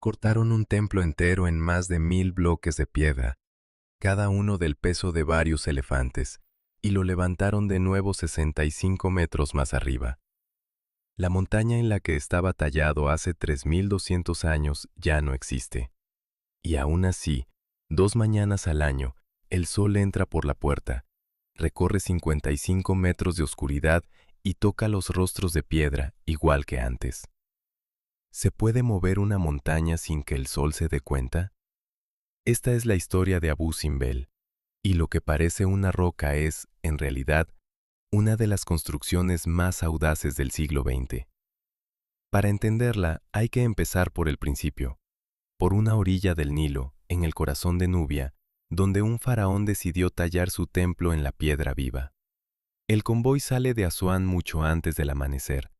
Cortaron un templo entero en más de 1000 bloques de piedra, cada uno del peso de varios elefantes, y lo levantaron de nuevo 65 metros más arriba. La montaña en la que estaba tallado hace 3200 años ya no existe. Y aún así, 2 mañanas al año, el sol entra por la puerta, recorre 55 metros de oscuridad y toca los rostros de piedra igual que antes. ¿Se puede mover una montaña sin que el sol se dé cuenta? Esta es la historia de Abu Simbel, y lo que parece una roca es, en realidad, una de las construcciones más audaces del siglo XX. Para entenderla, hay que empezar por el principio, por una orilla del Nilo, en el corazón de Nubia, donde un faraón decidió tallar su templo en la piedra viva. El convoy sale de Asuán mucho antes del amanecer,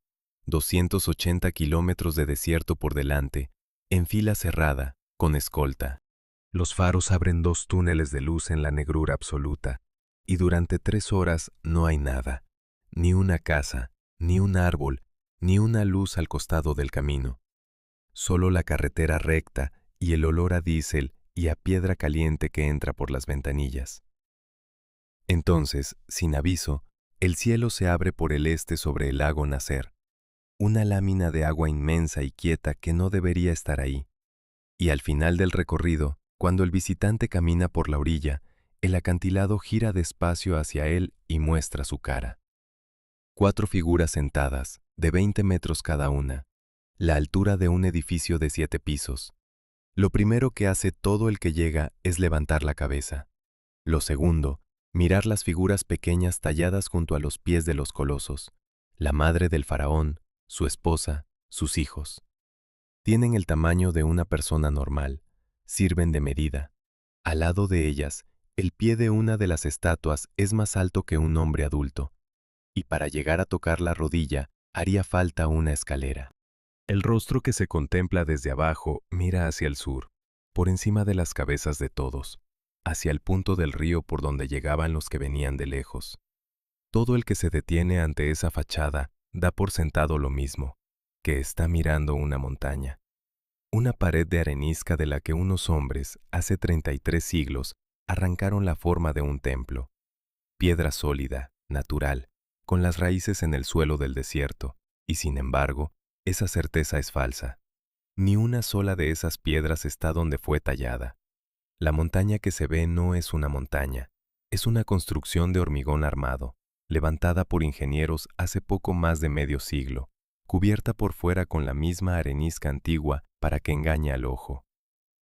280 kilómetros de desierto por delante, en fila cerrada, con escolta. Los faros abren 2 túneles de luz en la negrura absoluta, y durante 3 horas no hay nada, ni una casa, ni un árbol, ni una luz al costado del camino. Solo la carretera recta y el olor a diésel y a piedra caliente que entra por las ventanillas. Entonces, sin aviso, el cielo se abre por el este sobre el lago Nasser, una lámina de agua inmensa y quieta que no debería estar ahí. Y al final del recorrido, cuando el visitante camina por la orilla, el acantilado gira despacio hacia él y muestra su cara. 4 figuras sentadas, de 20 metros cada una, la altura de un edificio de 7 pisos. Lo primero que hace todo el que llega es levantar la cabeza. Lo segundo, mirar las figuras pequeñas talladas junto a los pies de los colosos, la madre del faraón, su esposa, sus hijos. Tienen el tamaño de una persona normal, sirven de medida. Al lado de ellas, el pie de una de las estatuas es más alto que un hombre adulto, y para llegar a tocar la rodilla haría falta una escalera. El rostro que se contempla desde abajo mira hacia el sur, por encima de las cabezas de todos, hacia el punto del río por donde llegaban los que venían de lejos. Todo el que se detiene ante esa fachada da por sentado lo mismo, que está mirando una montaña. Una pared de arenisca de la que unos hombres, hace 33 siglos, arrancaron la forma de un templo. Piedra sólida, natural, con las raíces en el suelo del desierto, y sin embargo, esa certeza es falsa. Ni una sola de esas piedras está donde fue tallada. La montaña que se ve no es una montaña, es una construcción de hormigón armado, levantada por ingenieros hace poco más de medio siglo, cubierta por fuera con la misma arenisca antigua para que engañe al ojo.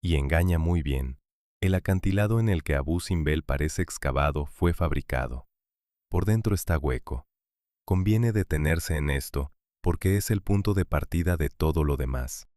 Y engaña muy bien. El acantilado en el que Abu Simbel parece excavado fue fabricado. Por dentro está hueco. Conviene detenerse en esto, porque es el punto de partida de todo lo demás.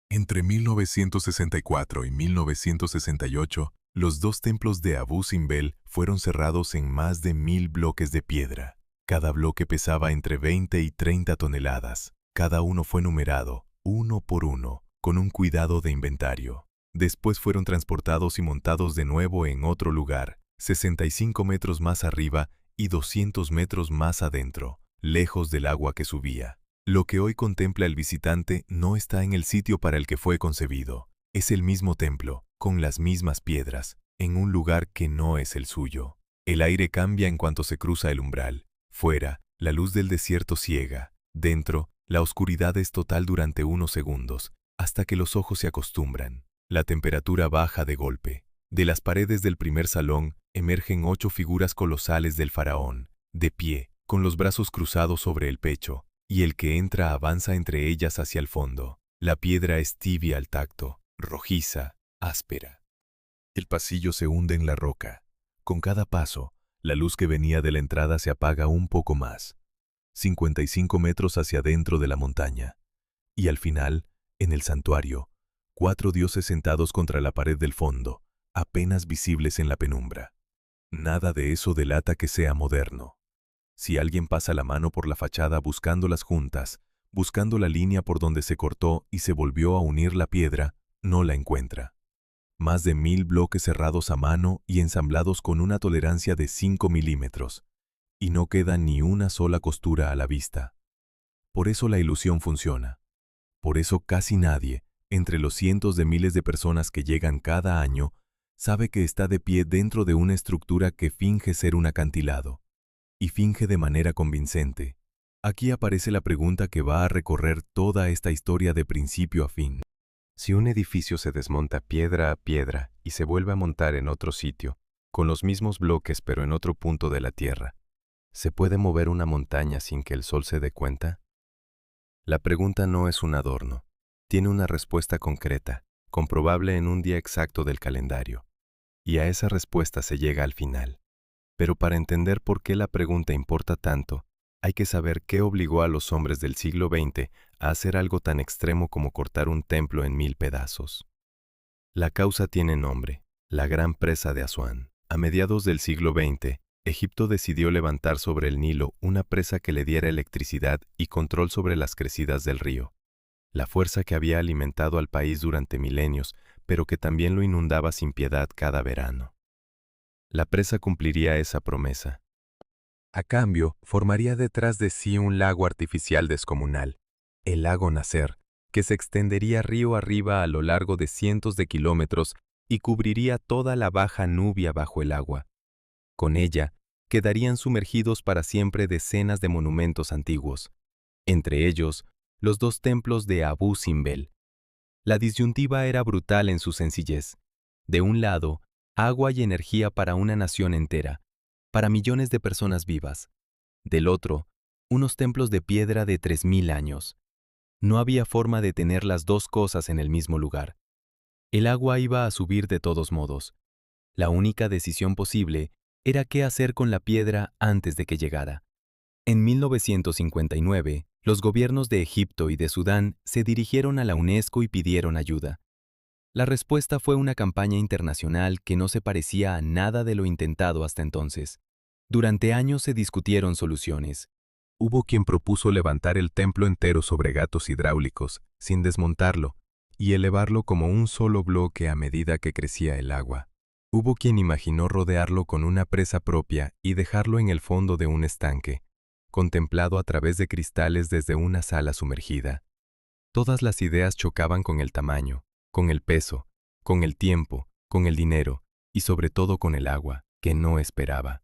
Entre 1964 y 1968, los 2 templos de Abu Simbel fueron cerrados en más de 1000 bloques de piedra. Cada bloque pesaba entre 20 y 30 toneladas. Cada uno fue numerado, uno por uno, con un cuidado de inventario. Después fueron transportados y montados de nuevo en otro lugar, 65 metros más arriba y 200 metros más adentro, lejos del agua que subía. Lo que hoy contempla el visitante no está en el sitio para el que fue concebido. Es el mismo templo, con las mismas piedras, en un lugar que no es el suyo. El aire cambia en cuanto se cruza el umbral. Fuera, la luz del desierto ciega. Dentro, la oscuridad es total durante unos segundos, hasta que los ojos se acostumbran. La temperatura baja de golpe. De las paredes del primer salón emergen 8 figuras colosales del faraón, de pie, con los brazos cruzados sobre el pecho, y el que entra avanza entre ellas hacia el fondo. La piedra es tibia al tacto, rojiza, áspera. El pasillo se hunde en la roca. Con cada paso, la luz que venía de la entrada se apaga un poco más. 55 metros hacia adentro de la montaña. Y al final, en el santuario, 4 dioses sentados contra la pared del fondo, apenas visibles en la penumbra. Nada de eso delata que sea moderno. Si alguien pasa la mano por la fachada buscando las juntas, buscando la línea por donde se cortó y se volvió a unir la piedra, no la encuentra. Más de 1000 bloques cerrados a mano y ensamblados con una tolerancia de 5 milímetros, y no queda ni una sola costura a la vista. Por eso la ilusión funciona. Por eso casi nadie, entre los cientos de miles de personas que llegan cada año, sabe que está de pie dentro de una estructura que finge ser un acantilado. Y finge de manera convincente. Aquí aparece la pregunta que va a recorrer toda esta historia de principio a fin. Si un edificio se desmonta piedra a piedra y se vuelve a montar en otro sitio, con los mismos bloques pero en otro punto de la Tierra, ¿se puede mover una montaña sin que el Sol se dé cuenta? La pregunta no es un adorno. Tiene una respuesta concreta, comprobable en un día exacto del calendario. Y a esa respuesta se llega al final. Pero para entender por qué la pregunta importa tanto, hay que saber qué obligó a los hombres del siglo XX a hacer algo tan extremo como cortar un templo en 1000 pedazos. La causa tiene nombre, la Gran Presa de Asuán. A mediados del siglo XX, Egipto decidió levantar sobre el Nilo una presa que le diera electricidad y control sobre las crecidas del río. La fuerza que había alimentado al país durante milenios, pero que también lo inundaba sin piedad cada verano. La presa cumpliría esa promesa. A cambio, formaría detrás de sí un lago artificial descomunal, el lago Nasser, que se extendería río arriba a lo largo de cientos de kilómetros y cubriría toda la Baja Nubia bajo el agua. Con ella, quedarían sumergidos para siempre decenas de monumentos antiguos, entre ellos, los 2 templos de Abu Simbel. La disyuntiva era brutal en su sencillez. De un lado, agua y energía para una nación entera, para millones de personas vivas. Del otro, unos templos de piedra de 3000 años. No había forma de tener las 2 cosas en el mismo lugar. El agua iba a subir de todos modos. La única decisión posible era qué hacer con la piedra antes de que llegara. En 1959, los gobiernos de Egipto y de Sudán se dirigieron a la UNESCO y pidieron ayuda. La respuesta fue una campaña internacional que no se parecía a nada de lo intentado hasta entonces. Durante años se discutieron soluciones. Hubo quien propuso levantar el templo entero sobre gatos hidráulicos, sin desmontarlo, y elevarlo como un solo bloque a medida que crecía el agua. Hubo quien imaginó rodearlo con una presa propia y dejarlo en el fondo de un estanque, contemplado a través de cristales desde una sala sumergida. Todas las ideas chocaban con el tamaño, con el peso, con el tiempo, con el dinero y sobre todo con el agua, que no esperaba.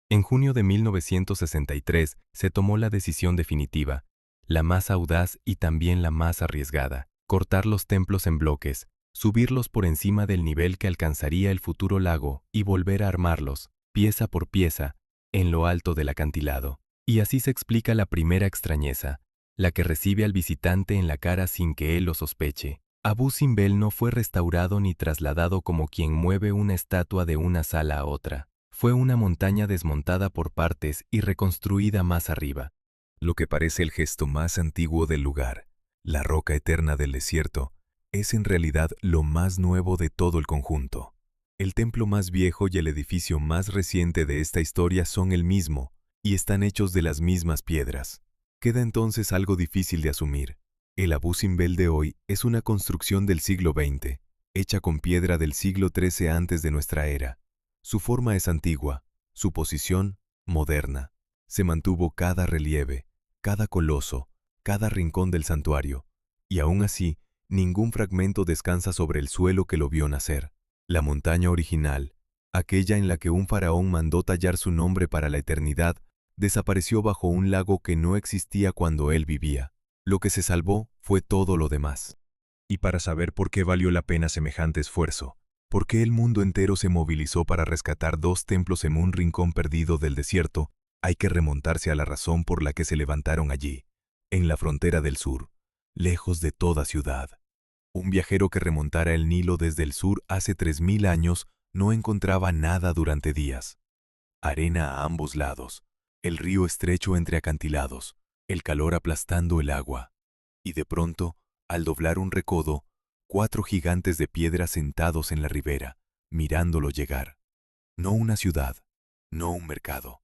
En junio de 1963 se tomó la decisión definitiva, la más audaz y también la más arriesgada: cortar los templos en bloques, subirlos por encima del nivel que alcanzaría el futuro lago y volver a armarlos, pieza por pieza, en lo alto del acantilado. Y así se explica la primera extrañeza, la que recibe al visitante en la cara sin que él lo sospeche. Abu Simbel no fue restaurado ni trasladado como quien mueve una estatua de una sala a otra. Fue una montaña desmontada por partes y reconstruida más arriba. Lo que parece el gesto más antiguo del lugar, la roca eterna del desierto, es en realidad lo más nuevo de todo el conjunto. El templo más viejo y el edificio más reciente de esta historia son el mismo, y están hechos de las mismas piedras. Queda entonces algo difícil de asumir. El Abu Simbel de hoy es una construcción del siglo XX, hecha con piedra del siglo XIII antes de nuestra era. Su forma es antigua, su posición, moderna. Se mantuvo cada relieve, cada coloso, cada rincón del santuario, y aún así, ningún fragmento descansa sobre el suelo que lo vio nacer. La montaña original, aquella en la que un faraón mandó tallar su nombre para la eternidad, desapareció bajo un lago que no existía cuando él vivía. Lo que se salvó fue todo lo demás. Y para saber por qué valió la pena semejante esfuerzo, por qué el mundo entero se movilizó para rescatar 2 templos en un rincón perdido del desierto, hay que remontarse a la razón por la que se levantaron allí, en la frontera del sur, lejos de toda ciudad. Un viajero que remontara el Nilo desde el sur hace 3000 años no encontraba nada durante días. Arena a ambos lados, el río estrecho entre acantilados, el calor aplastando el agua. Y de pronto, al doblar un recodo, 4 gigantes de piedra sentados en la ribera, mirándolo llegar. No una ciudad, no un mercado,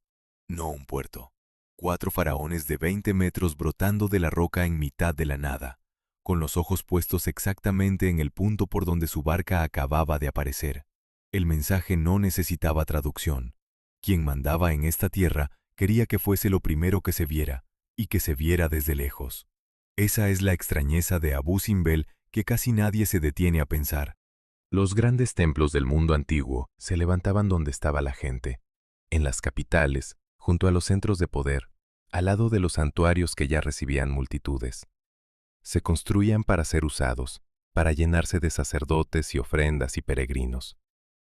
no un puerto. 4 faraones de 20 metros brotando de la roca en mitad de la nada, con los ojos puestos exactamente en el punto por donde su barca acababa de aparecer. El mensaje no necesitaba traducción. Quien mandaba en esta tierra quería que fuese lo primero que se viera, y que se viera desde lejos. Esa es la extrañeza de Abu Simbel que casi nadie se detiene a pensar. Los grandes templos del mundo antiguo se levantaban donde estaba la gente, en las capitales, junto a los centros de poder, al lado de los santuarios que ya recibían multitudes. Se construían para ser usados, para llenarse de sacerdotes y ofrendas y peregrinos.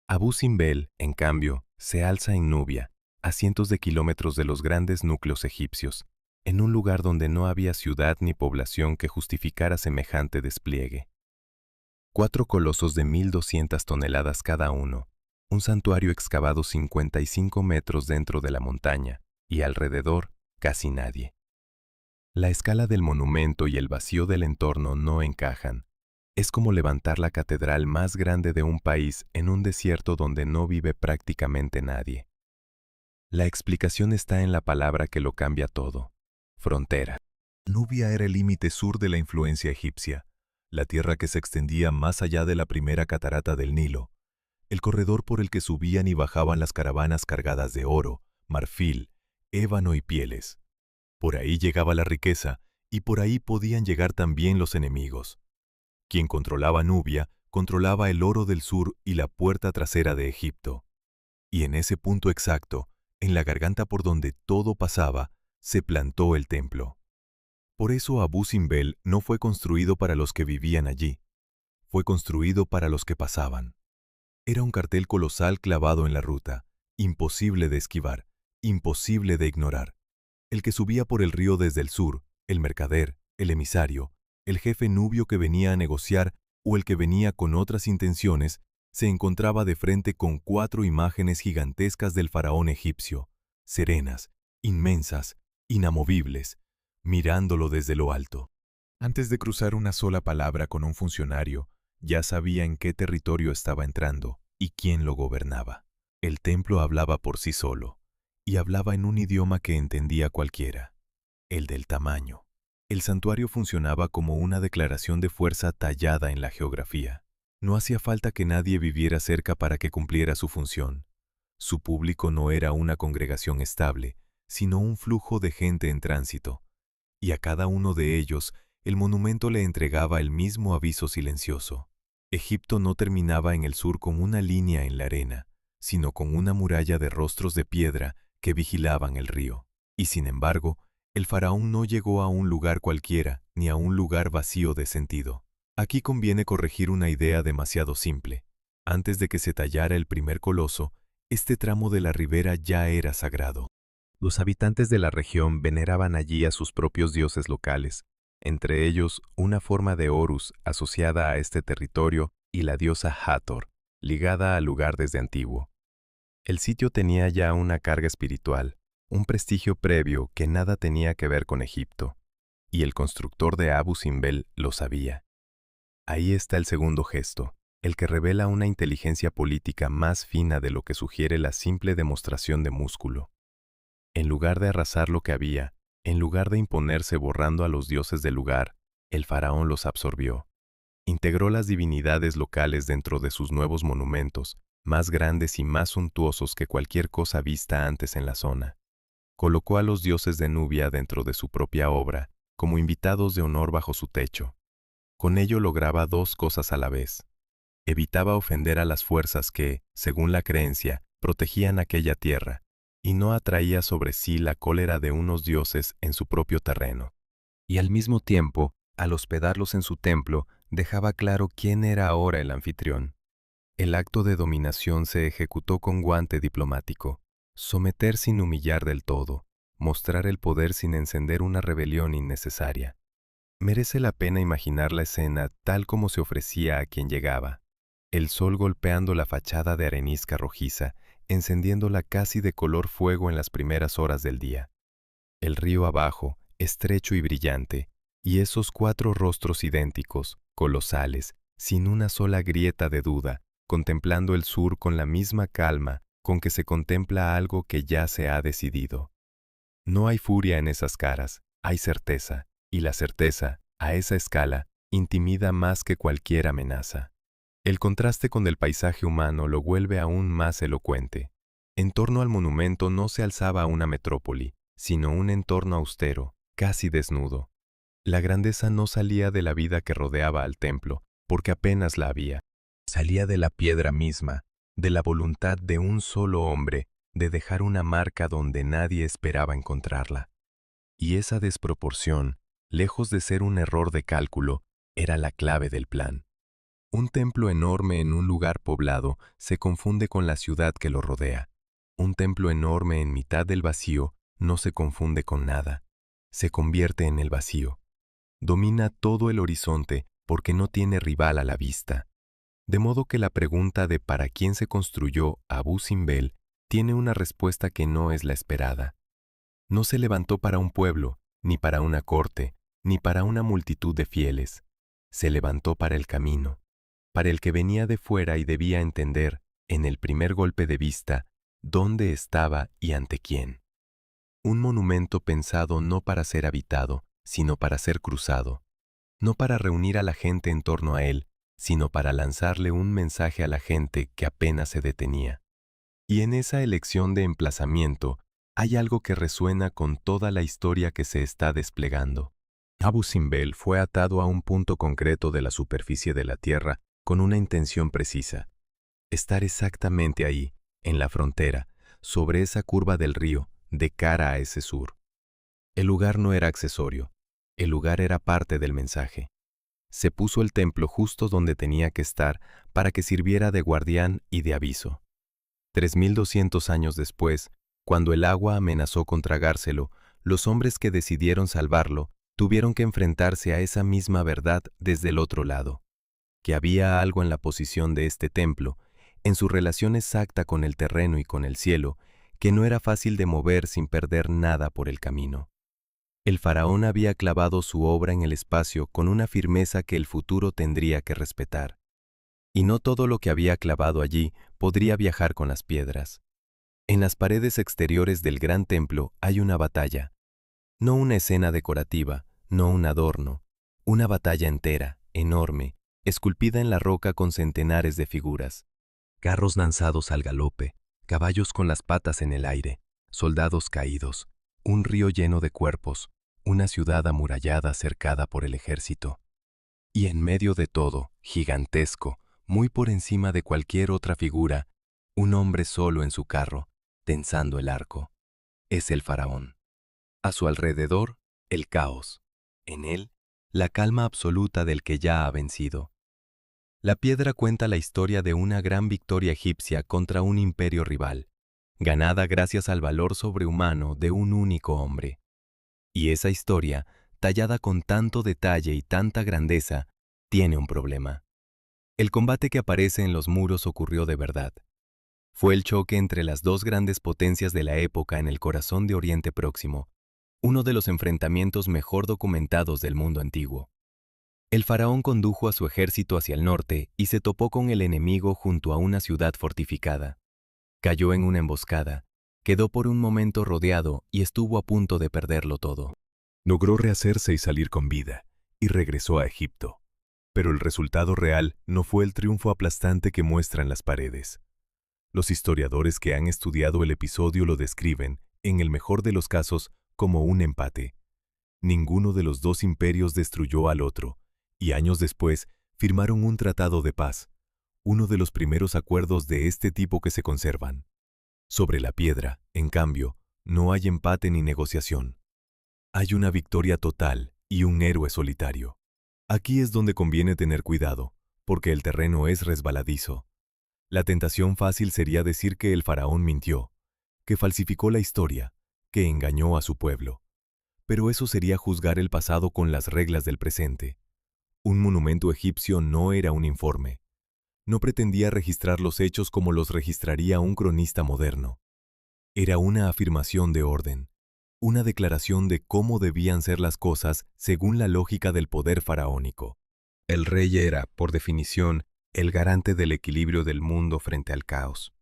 Abú Simbel, en cambio, se alza en Nubia, a cientos de kilómetros de los grandes núcleos egipcios, en un lugar donde no había ciudad ni población que justificara semejante despliegue. 4 colosos de 1.200 toneladas cada uno, un santuario excavado 55 metros dentro de la montaña, y alrededor casi nadie. La escala del monumento y el vacío del entorno no encajan. Es como levantar la catedral más grande de un país en un desierto donde no vive prácticamente nadie. La explicación está en la palabra que lo cambia todo: frontera. Nubia era el límite sur de la influencia egipcia, la tierra que se extendía más allá de la primera catarata del Nilo, el corredor por el que subían y bajaban las caravanas cargadas de oro, marfil, ébano y pieles. Por ahí llegaba la riqueza, y por ahí podían llegar también los enemigos. Quien controlaba Nubia, controlaba el oro del sur y la puerta trasera de Egipto. Y en ese punto exacto, en la garganta por donde todo pasaba, se plantó el templo. Por eso Abú Simbel no fue construido para los que vivían allí. Fue construido para los que pasaban. Era un cartel colosal clavado en la ruta, imposible de esquivar, imposible de ignorar. El que subía por el río desde el sur, el mercader, el emisario, el jefe nubio que venía a negociar o el que venía con otras intenciones, se encontraba de frente con 4 imágenes gigantescas del faraón egipcio, serenas, inmensas, inamovibles, mirándolo desde lo alto. Antes de cruzar una sola palabra con un funcionario, ya sabía en qué territorio estaba entrando y quién lo gobernaba. El templo hablaba por sí solo, y hablaba en un idioma que entendía cualquiera, el del tamaño. El santuario funcionaba como una declaración de fuerza tallada en la geografía. No hacía falta que nadie viviera cerca para que cumpliera su función. Su público no era una congregación estable, sino un flujo de gente en tránsito. Y a cada uno de ellos, el monumento le entregaba el mismo aviso silencioso. Egipto no terminaba en el sur con una línea en la arena, sino con una muralla de rostros de piedra que vigilaban el río. Y sin embargo, el faraón no llegó a un lugar cualquiera, ni a un lugar vacío de sentido. Aquí conviene corregir una idea demasiado simple. Antes de que se tallara el primer coloso, este tramo de la ribera ya era sagrado. Los habitantes de la región veneraban allí a sus propios dioses locales, entre ellos una forma de Horus asociada a este territorio y la diosa Hathor, ligada al lugar desde antiguo. El sitio tenía ya una carga espiritual, un prestigio previo que nada tenía que ver con Egipto, y el constructor de Abú Simbel lo sabía. Ahí está el segundo gesto, el que revela una inteligencia política más fina de lo que sugiere la simple demostración de músculo. En lugar de arrasar lo que había, en lugar de imponerse borrando a los dioses del lugar, el faraón los absorbió. Integró las divinidades locales dentro de sus nuevos monumentos, más grandes y más suntuosos que cualquier cosa vista antes en la zona. Colocó a los dioses de Nubia dentro de su propia obra, como invitados de honor bajo su techo. Con ello lograba 2 cosas a la vez. Evitaba ofender a las fuerzas que, según la creencia, protegían aquella tierra, y no atraía sobre sí la cólera de unos dioses en su propio terreno. Y al mismo tiempo, al hospedarlos en su templo, dejaba claro quién era ahora el anfitrión. El acto de dominación se ejecutó con guante diplomático. Someter sin humillar del todo, mostrar el poder sin encender una rebelión innecesaria. Merece la pena imaginar la escena tal como se ofrecía a quien llegaba. El sol golpeando la fachada de arenisca rojiza, encendiéndola casi de color fuego en las primeras horas del día. El río abajo, estrecho y brillante, y esos 4 rostros idénticos, colosales, sin una sola grieta de duda, contemplando el sur con la misma calma con que se contempla algo que ya se ha decidido. No hay furia en esas caras, hay certeza, y la certeza, a esa escala, intimida más que cualquier amenaza. El contraste con el paisaje humano lo vuelve aún más elocuente. En torno al monumento no se alzaba una metrópoli, sino un entorno austero, casi desnudo. La grandeza no salía de la vida que rodeaba al templo, porque apenas la había. Salía de la piedra misma, de la voluntad de un solo hombre de dejar una marca donde nadie esperaba encontrarla. Y esa desproporción, lejos de ser un error de cálculo, era la clave del plan. Un templo enorme en un lugar poblado se confunde con la ciudad que lo rodea. Un templo enorme en mitad del vacío no se confunde con nada. Se convierte en el vacío. Domina todo el horizonte porque no tiene rival a la vista. De modo que la pregunta de para quién se construyó Abu Simbel tiene una respuesta que no es la esperada. No se levantó para un pueblo, ni para una corte, ni para una multitud de fieles. Se levantó para el camino, para el que venía de fuera y debía entender, en el primer golpe de vista, dónde estaba y ante quién. Un monumento pensado no para ser habitado, sino para ser cruzado. No para reunir a la gente en torno a él, sino para lanzarle un mensaje a la gente que apenas se detenía. Y en esa elección de emplazamiento hay algo que resuena con toda la historia que se está desplegando. Abu Simbel fue atado a un punto concreto de la superficie de la tierra con una intención precisa: estar exactamente ahí, en la frontera, sobre esa curva del río, de cara a ese sur. El lugar no era accesorio, el lugar era parte del mensaje. Se puso el templo justo donde tenía que estar para que sirviera de guardián y de aviso. 3200 años después, cuando el agua amenazó con tragárselo, los hombres que decidieron salvarlo tuvieron que enfrentarse a esa misma verdad desde el otro lado, que había algo en la posición de este templo, en su relación exacta con el terreno y con el cielo, que no era fácil de mover sin perder nada por el camino. El faraón había clavado su obra en el espacio con una firmeza que el futuro tendría que respetar. Y no todo lo que había clavado allí podría viajar con las piedras. En las paredes exteriores del gran templo hay una batalla. No una escena decorativa, no un adorno. Una batalla entera, enorme, esculpida en la roca con centenares de figuras. Carros lanzados al galope, caballos con las patas en el aire, soldados caídos, un río lleno de cuerpos, una ciudad amurallada cercada por el ejército. Y en medio de todo, gigantesco, muy por encima de cualquier otra figura, un hombre solo en su carro, tensando el arco. Es el faraón. A su alrededor, el caos. En él, la calma absoluta del que ya ha vencido. La piedra cuenta la historia de una gran victoria egipcia contra un imperio rival, ganada gracias al valor sobrehumano de un único hombre. Y esa historia, tallada con tanto detalle y tanta grandeza, tiene un problema. El combate que aparece en los muros ocurrió de verdad. Fue el choque entre las dos grandes potencias de la época en el corazón de Oriente Próximo, uno de los enfrentamientos mejor documentados del mundo antiguo. El faraón condujo a su ejército hacia el norte y se topó con el enemigo junto a una ciudad fortificada. Cayó en una emboscada, quedó por un momento rodeado y estuvo a punto de perderlo todo. Logró rehacerse y salir con vida, y regresó a Egipto. Pero el resultado real no fue el triunfo aplastante que muestran las paredes. Los historiadores que han estudiado el episodio lo describen, en el mejor de los casos, como un empate. Ninguno de los dos imperios destruyó al otro, y años después firmaron un tratado de paz, uno de los primeros acuerdos de este tipo que se conservan. Sobre la piedra, en cambio, no hay empate ni negociación. Hay una victoria total y un héroe solitario. Aquí es donde conviene tener cuidado, porque el terreno es resbaladizo. La tentación fácil sería decir que el faraón mintió, que falsificó la historia, que engañó a su pueblo. Pero eso sería juzgar el pasado con las reglas del presente. Un monumento egipcio no era un informe. No pretendía registrar los hechos como los registraría un cronista moderno. Era una afirmación de orden, una declaración de cómo debían ser las cosas según la lógica del poder faraónico. El rey era, por definición, el garante del equilibrio del mundo frente al caos.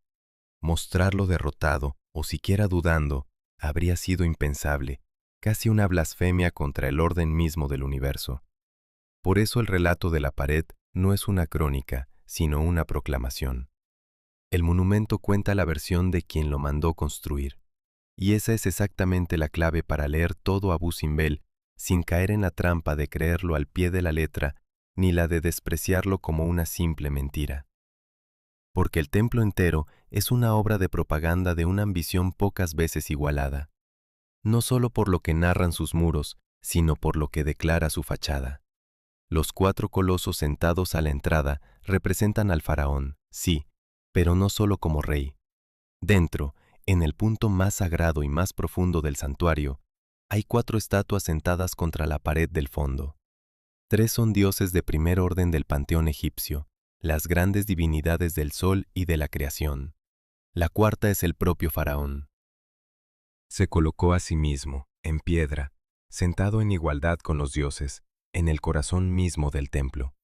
Mostrarlo derrotado, o siquiera dudando, habría sido impensable, casi una blasfemia contra el orden mismo del universo. Por eso el relato de la pared no es una crónica, sino una proclamación. El monumento cuenta la versión de quien lo mandó construir. Y esa es exactamente la clave para leer todo Abu Simbel sin caer en la trampa de creerlo al pie de la letra ni la de despreciarlo como una simple mentira. Porque el templo entero es una obra de propaganda de una ambición pocas veces igualada, no solo por lo que narran sus muros, sino por lo que declara su fachada. Los 4 colosos sentados a la entrada representan al faraón, sí, pero no solo como rey. Dentro, en el punto más sagrado y más profundo del santuario, hay 4 estatuas sentadas contra la pared del fondo. 3 son dioses de primer orden del panteón egipcio, las grandes divinidades del sol y de la creación. La 4ª es el propio faraón. Se colocó a sí mismo, en piedra, sentado en igualdad con los dioses, en el corazón mismo del templo.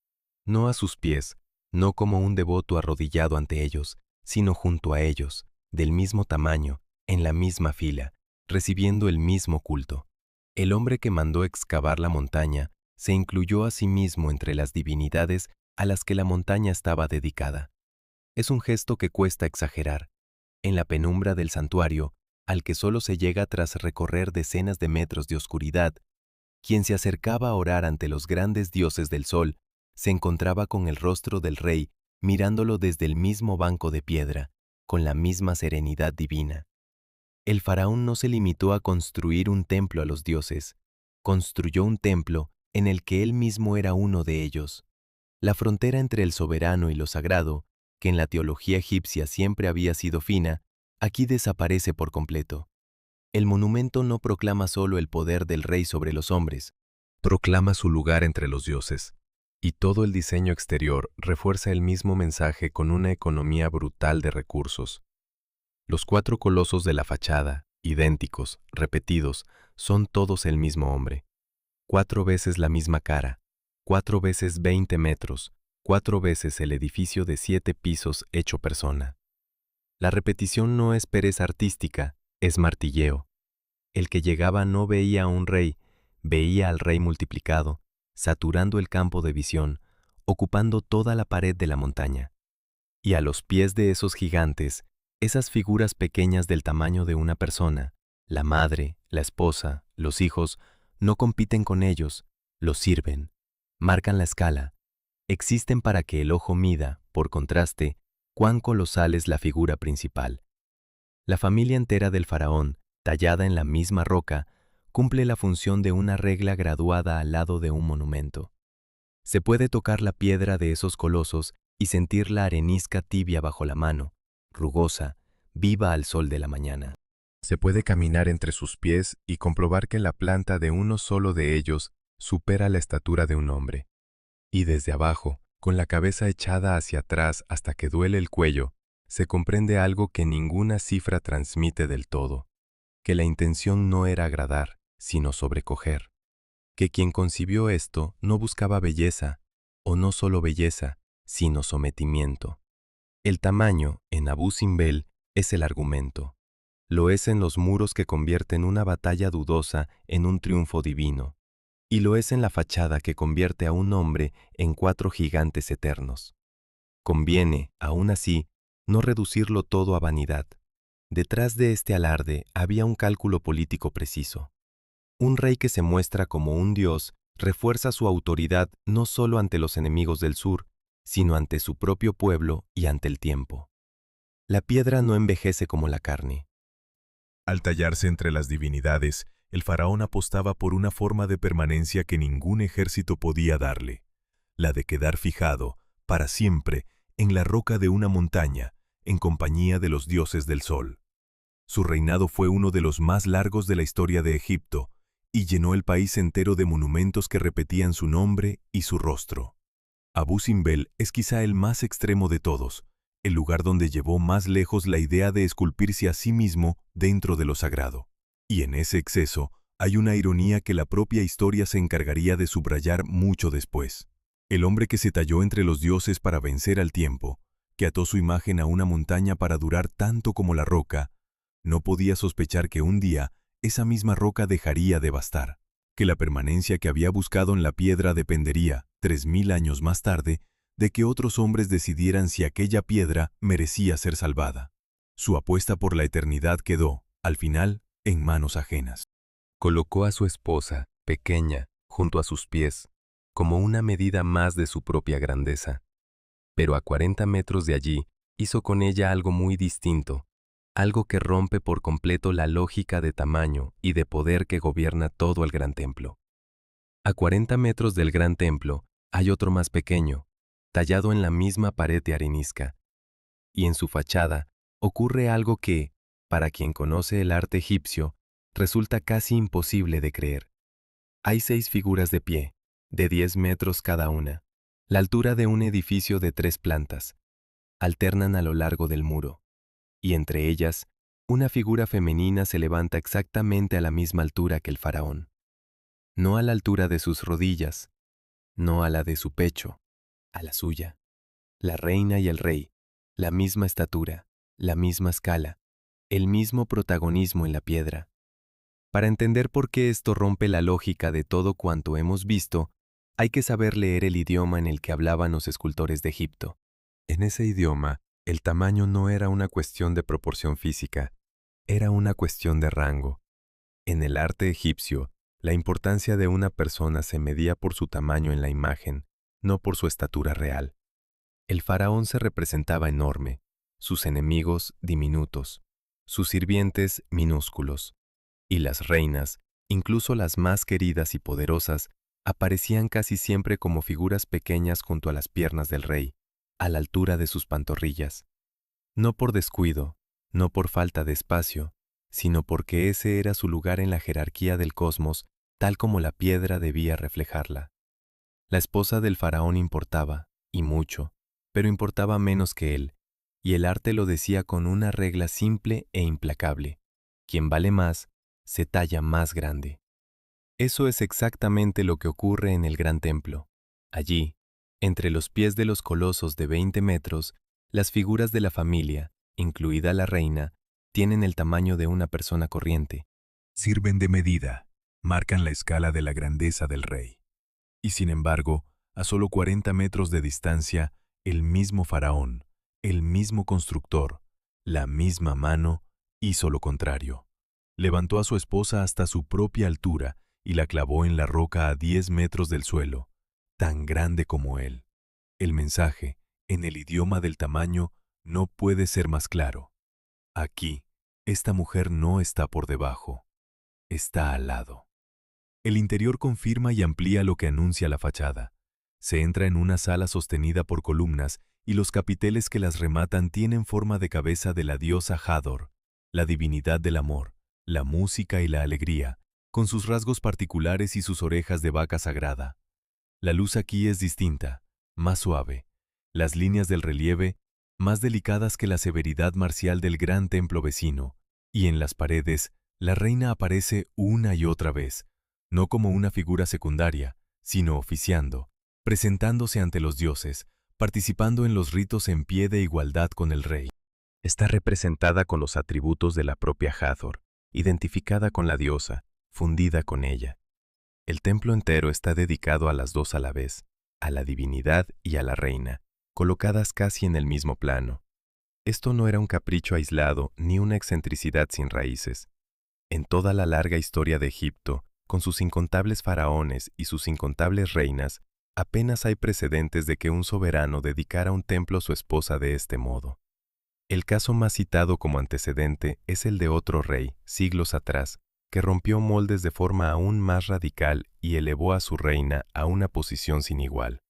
No a sus pies, no como un devoto arrodillado ante ellos, sino junto a ellos, del mismo tamaño, en la misma fila, recibiendo el mismo culto. El hombre que mandó excavar la montaña se incluyó a sí mismo entre las divinidades a las que la montaña estaba dedicada. Es un gesto que cuesta exagerar. En la penumbra del santuario, al que solo se llega tras recorrer decenas de metros de oscuridad, quien se acercaba a orar ante los grandes dioses del sol, se encontraba con el rostro del rey mirándolo desde el mismo banco de piedra, con la misma serenidad divina. El faraón no se limitó a construir un templo a los dioses, construyó un templo en el que él mismo era uno de ellos. La frontera entre el soberano y lo sagrado, que en la teología egipcia siempre había sido fina, aquí desaparece por completo. El monumento no proclama solo el poder del rey sobre los hombres, proclama su lugar entre los dioses, y todo el diseño exterior refuerza el mismo mensaje con una economía brutal de recursos. Los 4 colosos de la fachada, idénticos, repetidos, son todos el mismo hombre. 4 veces la misma cara, 4 veces 20 metros, 4 veces el edificio de 7 pisos hecho persona. La repetición no es pereza artística, es martilleo. El que llegaba no veía a un rey, veía al rey multiplicado, saturando el campo de visión, ocupando toda la pared de la montaña. Y a los pies de esos gigantes, esas figuras pequeñas del tamaño de una persona, la madre, la esposa, los hijos, no compiten con ellos, los sirven, marcan la escala, existen para que el ojo mida, por contraste, cuán colosal es la figura principal. La familia entera del faraón, tallada en la misma roca, cumple la función de una regla graduada al lado de un monumento. Se puede tocar la piedra de esos colosos y sentir la arenisca tibia bajo la mano, rugosa, viva al sol de la mañana. Se puede caminar entre sus pies y comprobar que la planta de uno solo de ellos supera la estatura de un hombre. Y desde abajo, con la cabeza echada hacia atrás hasta que duele el cuello, se comprende algo que ninguna cifra transmite del todo, que la intención no era agradar, sino sobrecoger, que quien concibió esto no buscaba belleza, o no solo belleza, sino sometimiento. El tamaño, en Abu Simbel, es el argumento. Lo es en los muros que convierten una batalla dudosa en un triunfo divino, y lo es en la fachada que convierte a un hombre en 4 gigantes eternos. Conviene, aún así, no reducirlo todo a vanidad. Detrás de este alarde había un cálculo político preciso. Un rey que se muestra como un dios refuerza su autoridad no solo ante los enemigos del sur, sino ante su propio pueblo y ante el tiempo. La piedra no envejece como la carne. Al tallarse entre las divinidades, el faraón apostaba por una forma de permanencia que ningún ejército podía darle, la de quedar fijado, para siempre, en la roca de una montaña, en compañía de los dioses del sol. Su reinado fue uno de los más largos de la historia de Egipto, y llenó el país entero de monumentos que repetían su nombre y su rostro. Abu Simbel es quizá el más extremo de todos, el lugar donde llevó más lejos la idea de esculpirse a sí mismo dentro de lo sagrado. Y en ese exceso hay una ironía que la propia historia se encargaría de subrayar mucho después. El hombre que se talló entre los dioses para vencer al tiempo, que ató su imagen a una montaña para durar tanto como la roca, no podía sospechar que un día esa misma roca dejaría de bastar, que la permanencia que había buscado en la piedra dependería, 3000 años más tarde, de que otros hombres decidieran si aquella piedra merecía ser salvada. Su apuesta por la eternidad quedó, al final, en manos ajenas. Colocó a su esposa, pequeña, junto a sus pies, como una medida más de su propia grandeza. Pero a 40 metros de allí hizo con ella algo muy distinto, algo que rompe por completo la lógica de tamaño y de poder que gobierna todo el gran templo. A 40 metros del gran templo hay otro más pequeño, tallado en la misma pared de arenisca, y en su fachada ocurre algo que, para quien conoce el arte egipcio, resulta casi imposible de creer. Hay 6 figuras de pie, de 10 metros cada una, la altura de un edificio de 3 plantas. Alternan a lo largo del muro, y entre ellas, una figura femenina se levanta exactamente a la misma altura que el faraón. No a la altura de sus rodillas, no a la de su pecho, a la suya. La reina y el rey, la misma estatura, la misma escala, el mismo protagonismo en la piedra. Para entender por qué esto rompe la lógica de todo cuanto hemos visto, hay que saber leer el idioma en el que hablaban los escultores de Egipto. En ese idioma, el tamaño no era una cuestión de proporción física, era una cuestión de rango. En el arte egipcio, la importancia de una persona se medía por su tamaño en la imagen, no por su estatura real. El faraón se representaba enorme, sus enemigos diminutos, sus sirvientes minúsculos, y las reinas, incluso las más queridas y poderosas, aparecían casi siempre como figuras pequeñas junto a las piernas del rey, a la altura de sus pantorrillas. No por descuido, no por falta de espacio, sino porque ese era su lugar en la jerarquía del cosmos, tal como la piedra debía reflejarla. La esposa del faraón importaba, y mucho, pero importaba menos que él, y el arte lo decía con una regla simple e implacable: quien vale más, se talla más grande. Eso es exactamente lo que ocurre en el gran templo. Allí, entre los pies de los colosos de 20 metros, las figuras de la familia, incluida la reina, tienen el tamaño de una persona corriente. Sirven de medida, marcan la escala de la grandeza del rey. Y sin embargo, a solo 40 metros de distancia, el mismo faraón, el mismo constructor, la misma mano, hizo lo contrario. Levantó a su esposa hasta su propia altura y la clavó en la roca a 10 metros del suelo, tan grande como él. El mensaje, en el idioma del tamaño, no puede ser más claro. Aquí, esta mujer no está por debajo, está al lado. El interior confirma y amplía lo que anuncia la fachada. Se entra en una sala sostenida por columnas y los capiteles que las rematan tienen forma de cabeza de la diosa Hador, la divinidad del amor, la música y la alegría, con sus rasgos particulares y sus orejas de vaca sagrada. La luz aquí es distinta, más suave. Las líneas del relieve, más delicadas que la severidad marcial del gran templo vecino, y en las paredes, la reina aparece una y otra vez, no como una figura secundaria, sino oficiando, presentándose ante los dioses, participando en los ritos en pie de igualdad con el rey. Está representada con los atributos de la propia Hathor, identificada con la diosa, fundida con ella. El templo entero está dedicado a las dos a la vez, a la divinidad y a la reina, colocadas casi en el mismo plano. Esto no era un capricho aislado ni una excentricidad sin raíces. En toda la larga historia de Egipto, con sus incontables faraones y sus incontables reinas, apenas hay precedentes de que un soberano dedicara un templo a su esposa de este modo. El caso más citado como antecedente es el de otro rey, siglos atrás, que rompió moldes de forma aún más radical y elevó a su reina a una posición sin igual.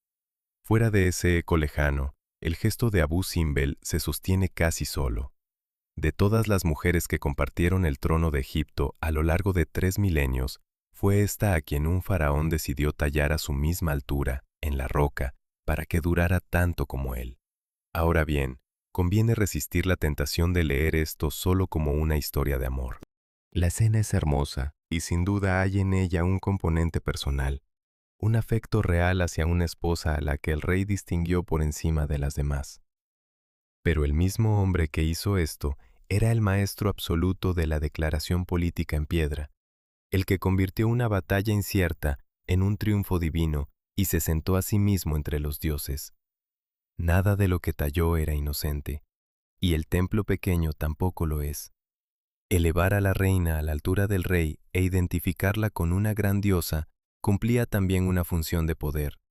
Fuera de ese eco lejano, el gesto de Abú Simbel se sostiene casi solo. De todas las mujeres que compartieron el trono de Egipto a lo largo de 3 milenios, fue esta a quien un faraón decidió tallar a su misma altura, en la roca, para que durara tanto como él. Ahora bien, conviene resistir la tentación de leer esto solo como una historia de amor. La escena es hermosa, y sin duda hay en ella un componente personal, un afecto real hacia una esposa a la que el rey distinguió por encima de las demás. Pero el mismo hombre que hizo esto era el maestro absoluto de la declaración política en piedra, el que convirtió una batalla incierta en un triunfo divino y se sentó a sí mismo entre los dioses. Nada de lo que talló era inocente, y el templo pequeño tampoco lo es. Elevar a la reina a la altura del rey e identificarla con una gran diosa cumplía también una función de poder.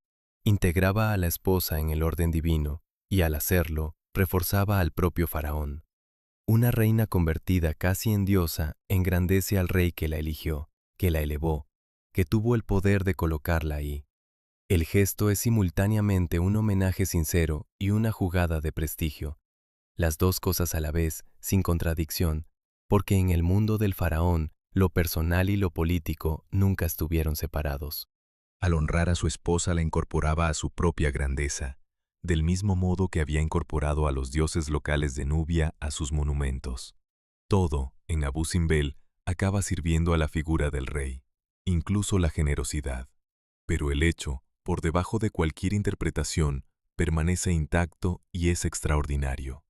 Integraba a la esposa en el orden divino y al hacerlo, reforzaba al propio faraón. Una reina convertida casi en diosa engrandece al rey que la eligió, que la elevó, que tuvo el poder de colocarla ahí. El gesto es simultáneamente un homenaje sincero y una jugada de prestigio. Las dos cosas a la vez, sin contradicción, porque en el mundo del faraón, lo personal y lo político nunca estuvieron separados. Al honrar a su esposa la incorporaba a su propia grandeza, del mismo modo que había incorporado a los dioses locales de Nubia a sus monumentos. Todo, en Abu Simbel, acaba sirviendo a la figura del rey, incluso la generosidad. Pero el hecho, por debajo de cualquier interpretación, permanece intacto y es extraordinario.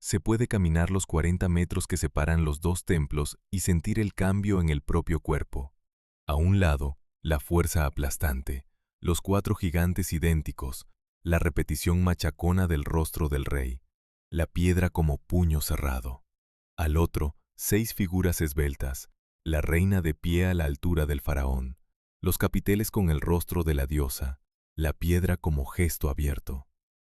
Se puede caminar los 40 metros que separan los dos templos y sentir el cambio en el propio cuerpo. A un lado, la fuerza aplastante, los 4 gigantes idénticos, la repetición machacona del rostro del rey, la piedra como puño cerrado. Al otro, 6 figuras esbeltas, la reina de pie a la altura del faraón, los capiteles con el rostro de la diosa, la piedra como gesto abierto.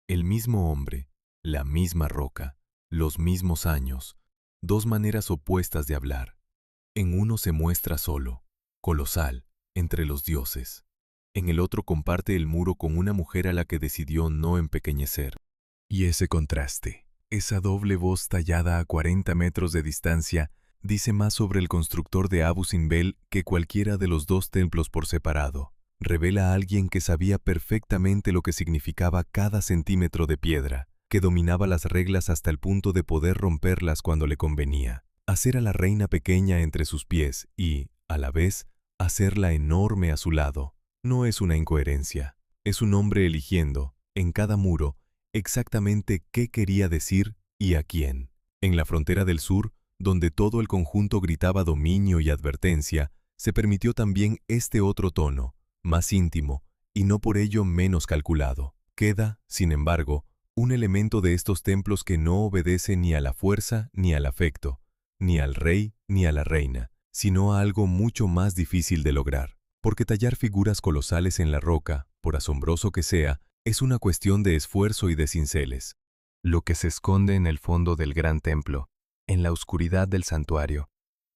El mismo hombre, la misma roca, los mismos años, 2 maneras opuestas de hablar. En uno se muestra solo, colosal, entre los dioses. En el otro comparte el muro con una mujer a la que decidió no empequeñecer. Y ese contraste, esa doble voz tallada a 40 metros de distancia, dice más sobre el constructor de Abu Simbel que cualquiera de los 2 templos por separado. Revela a alguien que sabía perfectamente lo que significaba cada centímetro de piedra, que dominaba las reglas hasta el punto de poder romperlas cuando le convenía, hacer a la reina pequeña entre sus pies y, a la vez, hacerla enorme a su lado. No es una incoherencia, es un hombre eligiendo, en cada muro, exactamente qué quería decir y a quién. En la frontera del sur, donde todo el conjunto gritaba dominio y advertencia, se permitió también este otro tono, más íntimo, y no por ello menos calculado. Queda, sin embargo, un elemento de estos templos que no obedece ni a la fuerza ni al afecto, ni al rey ni a la reina, sino a algo mucho más difícil de lograr. Porque tallar figuras colosales en la roca, por asombroso que sea, es una cuestión de esfuerzo y de cinceles. Lo que se esconde en el fondo del gran templo, en la oscuridad del santuario,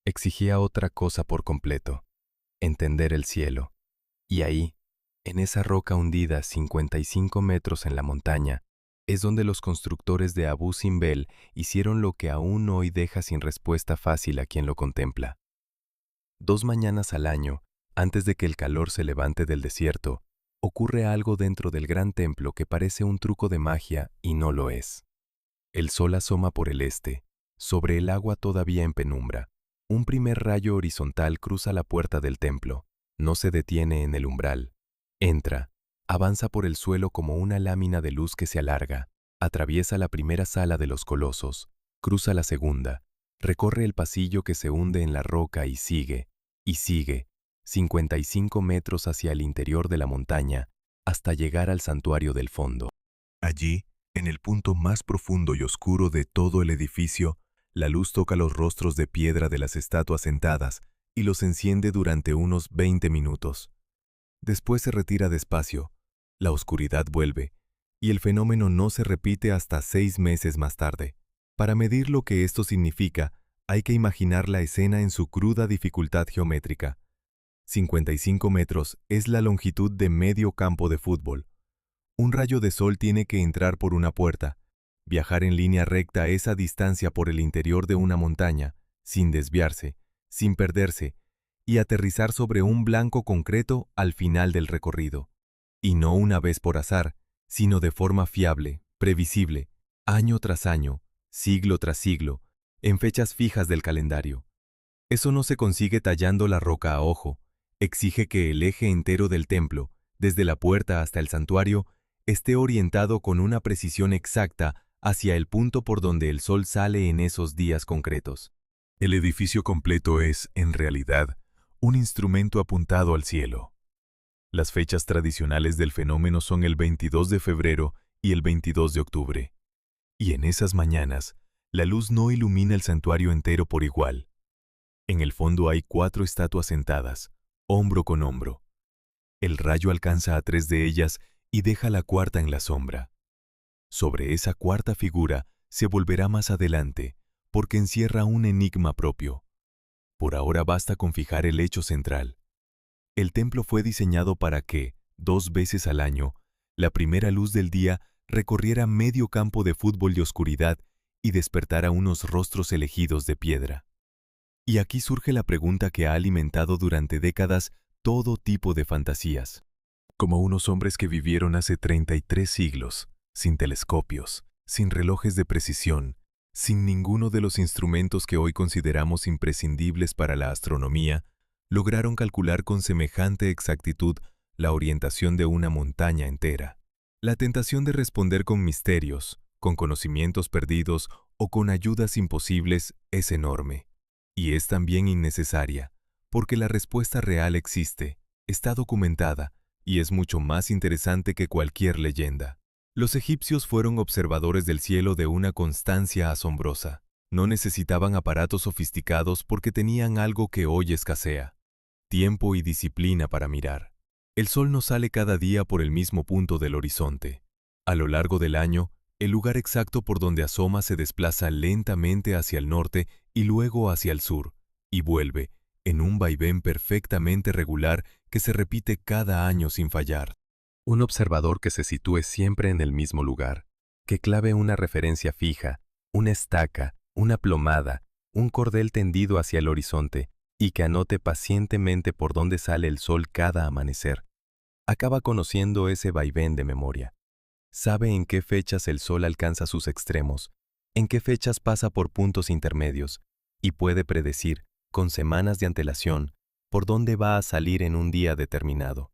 exigía otra cosa por completo: entender el cielo. Y ahí, en esa roca hundida 55 metros en la montaña, es donde los constructores de Abu Simbel hicieron lo que aún hoy deja sin respuesta fácil a quien lo contempla. 2 mañanas al año, antes de que el calor se levante del desierto, ocurre algo dentro del gran templo que parece un truco de magia y no lo es. El sol asoma por el este, sobre el agua todavía en penumbra. Un primer rayo horizontal cruza la puerta del templo, no se detiene en el umbral. Entra, avanza por el suelo como una lámina de luz que se alarga, atraviesa la primera sala de los colosos, cruza la segunda, recorre el pasillo que se hunde en la roca y sigue, 55 metros hacia el interior de la montaña, hasta llegar al santuario del fondo. Allí, en el punto más profundo y oscuro de todo el edificio, la luz toca los rostros de piedra de las estatuas sentadas y los enciende durante unos 20 minutos. Después se retira despacio, la oscuridad vuelve, y el fenómeno no se repite hasta 6 meses más tarde. Para medir lo que esto significa, hay que imaginar la escena en su cruda dificultad geométrica. 55 metros es la longitud de medio campo de fútbol. Un rayo de sol tiene que entrar por una puerta, viajar en línea recta esa distancia por el interior de una montaña, sin desviarse, sin perderse, y aterrizar sobre un blanco concreto al final del recorrido. Y no una vez por azar, sino de forma fiable, previsible, año tras año, siglo tras siglo, en fechas fijas del calendario. Eso no se consigue tallando la roca a ojo. Exige que el eje entero del templo, desde la puerta hasta el santuario, esté orientado con una precisión exacta hacia el punto por donde el sol sale en esos días concretos. El edificio completo es, en realidad, un instrumento apuntado al cielo. Las fechas tradicionales del fenómeno son el 22 de febrero y el 22 de octubre. Y en esas mañanas, la luz no ilumina el santuario entero por igual, En el fondo hay 4 estatuas sentadas, hombro con hombro. El rayo alcanza a 3 de ellas y deja la cuarta en la sombra. Sobre esa cuarta figura se volverá más adelante, porque encierra un enigma propio. Por ahora basta con fijar el hecho central. El templo fue diseñado para que, 2 veces al año, la primera luz del día recorriera medio campo de fútbol de oscuridad y despertara unos rostros elegidos de piedra. Y aquí surge la pregunta que ha alimentado durante décadas todo tipo de fantasías. Como unos hombres que vivieron hace 33 siglos, sin telescopios, sin relojes de precisión, sin ninguno de los instrumentos que hoy consideramos imprescindibles para la astronomía, lograron calcular con semejante exactitud la orientación de una montaña entera. La tentación de responder con misterios, con conocimientos perdidos o con ayudas imposibles es enorme. Y es también innecesaria, porque la respuesta real existe, está documentada y es mucho más interesante que cualquier leyenda. Los egipcios fueron observadores del cielo de una constancia asombrosa. No necesitaban aparatos sofisticados porque tenían algo que hoy escasea: tiempo y disciplina para mirar. El sol no sale cada día por el mismo punto del horizonte. A lo largo del año, el lugar exacto por donde asoma se desplaza lentamente hacia el norte y luego hacia el sur, y vuelve, en un vaivén perfectamente regular que se repite cada año sin fallar. Un observador que se sitúe siempre en el mismo lugar, que clave una referencia fija, una estaca, una plomada, un cordel tendido hacia el horizonte y que anote pacientemente por dónde sale el sol cada amanecer, acaba conociendo ese vaivén de memoria. Sabe en qué fechas el sol alcanza sus extremos, en qué fechas pasa por puntos intermedios, y puede predecir, con semanas de antelación, por dónde va a salir en un día determinado.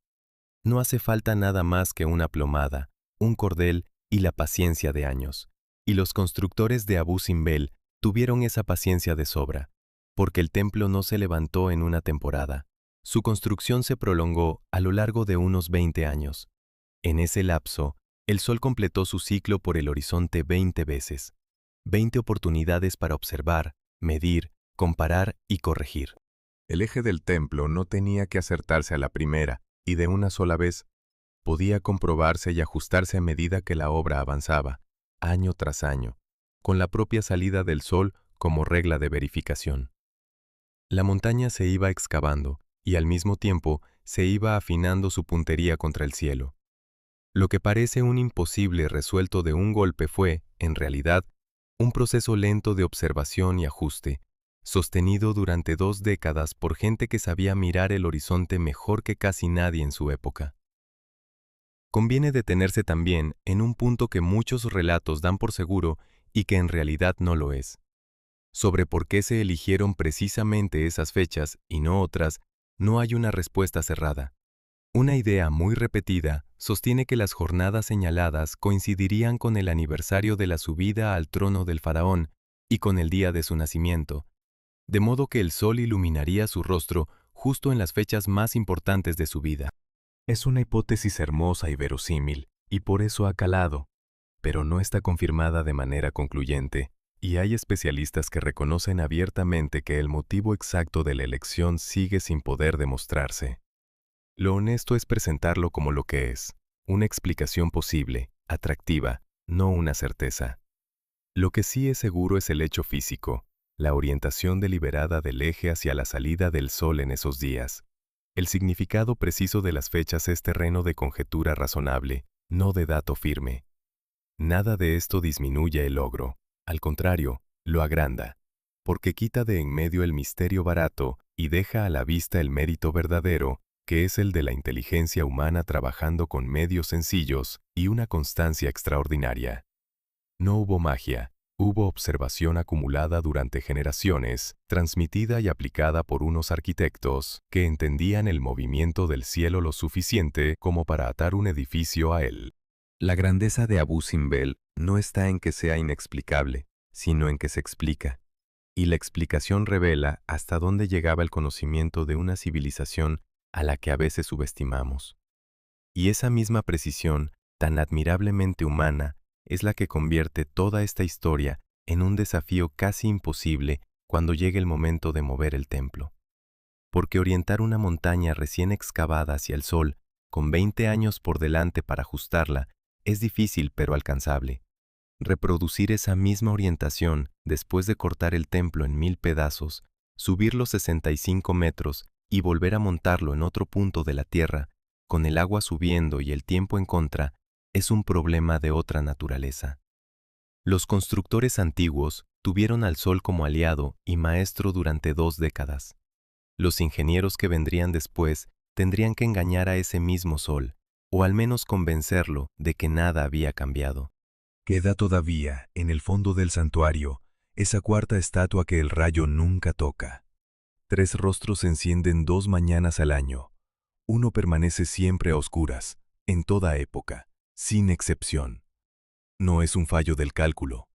No hace falta nada más que una plomada, un cordel y la paciencia de años. Y los constructores de Abu Simbel tuvieron esa paciencia de sobra, porque el templo no se levantó en una temporada. Su construcción se prolongó a lo largo de unos 20 años. En ese lapso, el sol completó su ciclo por el horizonte 20 veces. 20 oportunidades para observar, medir, comparar y corregir. El eje del templo no tenía que acertarse a la primera, y de una sola vez. Podía comprobarse y ajustarse a medida que la obra avanzaba, año tras año, con la propia salida del sol como regla de verificación. La montaña se iba excavando y al mismo tiempo se iba afinando su puntería contra el cielo. Lo que parece un imposible resuelto de un golpe fue, en realidad, un proceso lento de observación y ajuste, sostenido durante 2 décadas por gente que sabía mirar el horizonte mejor que casi nadie en su época. Conviene detenerse también en un punto que muchos relatos dan por seguro y que en realidad no lo es. Sobre por qué se eligieron precisamente esas fechas y no otras, no hay una respuesta cerrada. Una idea muy repetida sostiene que las jornadas señaladas coincidirían con el aniversario de la subida al trono del faraón y con el día de su nacimiento, de modo que el sol iluminaría su rostro justo en las fechas más importantes de su vida. Es una hipótesis hermosa y verosímil, y por eso ha calado, pero no está confirmada de manera concluyente, y hay especialistas que reconocen abiertamente que el motivo exacto de la elección sigue sin poder demostrarse. Lo honesto es presentarlo como lo que es, una explicación posible, atractiva, no una certeza. Lo que sí es seguro es el hecho físico, la orientación deliberada del eje hacia la salida del sol en esos días. El significado preciso de las fechas es terreno de conjetura razonable, no de dato firme. Nada de esto disminuye el logro, al contrario, lo agranda, porque quita de en medio el misterio barato y deja a la vista el mérito verdadero, que es el de la inteligencia humana trabajando con medios sencillos y una constancia extraordinaria. No hubo magia, hubo observación acumulada durante generaciones, transmitida y aplicada por unos arquitectos que entendían el movimiento del cielo lo suficiente como para atar un edificio a él. La grandeza de Abu Simbel no está en que sea inexplicable, sino en que se explica. Y la explicación revela hasta dónde llegaba el conocimiento de una civilización a la que a veces subestimamos. Y esa misma precisión, tan admirablemente humana, es la que convierte toda esta historia en un desafío casi imposible cuando llegue el momento de mover el templo. Porque orientar una montaña recién excavada hacia el sol, con 20 años por delante para ajustarla, es difícil pero alcanzable. Reproducir esa misma orientación después de cortar el templo en 1000 pedazos, subir los 65 metros y volver a montarlo en otro punto de la tierra, con el agua subiendo y el tiempo en contra, es un problema de otra naturaleza. Los constructores antiguos tuvieron al sol como aliado y maestro durante 2 décadas. Los ingenieros que vendrían después tendrían que engañar a ese mismo sol, o al menos convencerlo de que nada había cambiado. Queda todavía, en el fondo del santuario, esa cuarta estatua que el rayo nunca toca. 3 rostros se encienden 2 mañanas al año. Uno permanece siempre a oscuras, en toda época, sin excepción. No es un fallo del cálculo.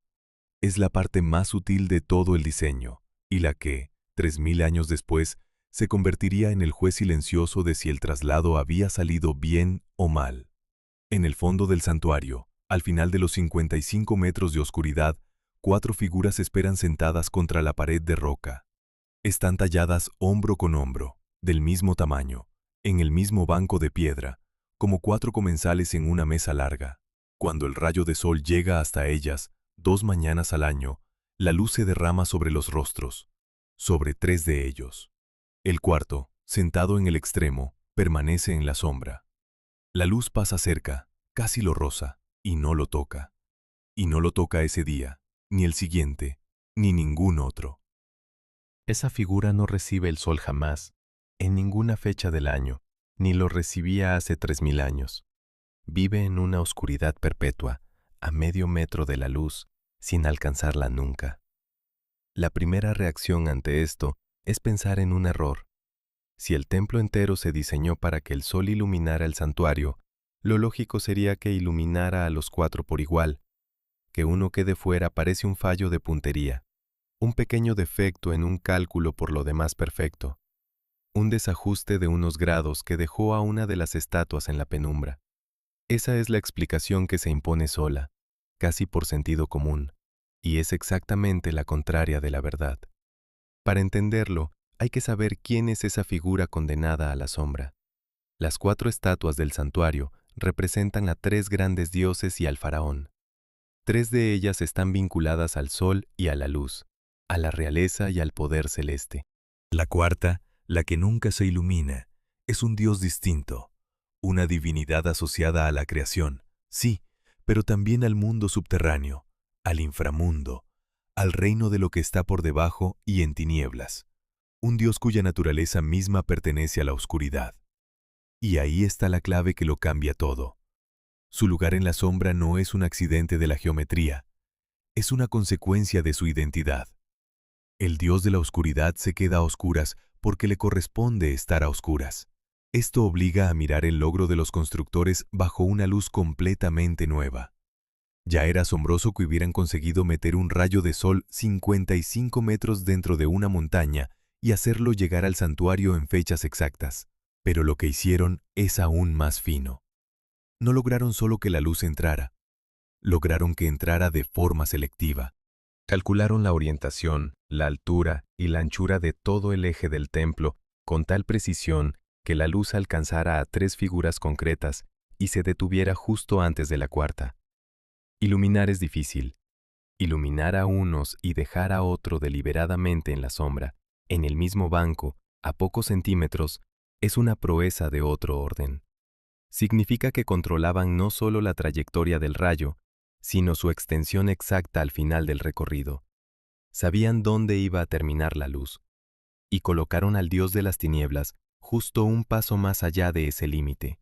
Es la parte más sutil de todo el diseño, y la que, 3000 años después, se convertiría en el juez silencioso de si el traslado había salido bien o mal. En el fondo del santuario, al final de los 55 metros de oscuridad, 4 figuras esperan sentadas contra la pared de roca. Están talladas hombro con hombro, del mismo tamaño, en el mismo banco de piedra, como 4 comensales en una mesa larga. Cuando el rayo de sol llega hasta ellas, 2 mañanas al año, la luz se derrama sobre los rostros, sobre 3 de ellos. El cuarto, sentado en el extremo, permanece en la sombra. La luz pasa cerca, casi lo roza, y no lo toca. Y no lo toca ese día, ni el siguiente, ni ningún otro. Esa figura no recibe el sol jamás, en ninguna fecha del año, ni lo recibía hace 3000 años. Vive en una oscuridad perpetua, a medio metro de la luz, sin alcanzarla nunca. La primera reacción ante esto es pensar en un error. Si el templo entero se diseñó para que el sol iluminara el santuario, lo lógico sería que iluminara a los 4 por igual. Que uno quede fuera parece un fallo de puntería, un pequeño defecto en un cálculo por lo demás perfecto, un desajuste de unos grados que dejó a una de las estatuas en la penumbra. Esa es la explicación que se impone sola, casi por sentido común, y es exactamente la contraria de la verdad. Para entenderlo, hay que saber quién es esa figura condenada a la sombra. Las 4 estatuas del santuario representan a 3 grandes dioses y al faraón. 3 de ellas están vinculadas al sol y a la luz, a la realeza y al poder celeste. La cuarta, la que nunca se ilumina, es un dios distinto, una divinidad asociada a la creación, sí, pero también al mundo subterráneo, al inframundo, al reino de lo que está por debajo y en tinieblas. Un dios cuya naturaleza misma pertenece a la oscuridad. Y ahí está la clave que lo cambia todo. Su lugar en la sombra no es un accidente de la geometría, es una consecuencia de su identidad. El dios de la oscuridad se queda a oscuras porque le corresponde estar a oscuras. Esto obliga a mirar el logro de los constructores bajo una luz completamente nueva. Ya era asombroso que hubieran conseguido meter un rayo de sol 55 metros dentro de una montaña y hacerlo llegar al santuario en fechas exactas. Pero lo que hicieron es aún más fino. No lograron solo que la luz entrara, lograron que entrara de forma selectiva. Calcularon la orientación, la altura y la anchura de todo el eje del templo con tal precisión que la luz alcanzara a 3 figuras concretas y se detuviera justo antes de la cuarta. Iluminar es difícil. Iluminar a unos y dejar a otro deliberadamente en la sombra, en el mismo banco, a pocos centímetros, es una proeza de otro orden. Significa que controlaban no solo la trayectoria del rayo, sino su extensión exacta al final del recorrido. Sabían dónde iba a terminar la luz, y colocaron al dios de las tinieblas justo un paso más allá de ese límite,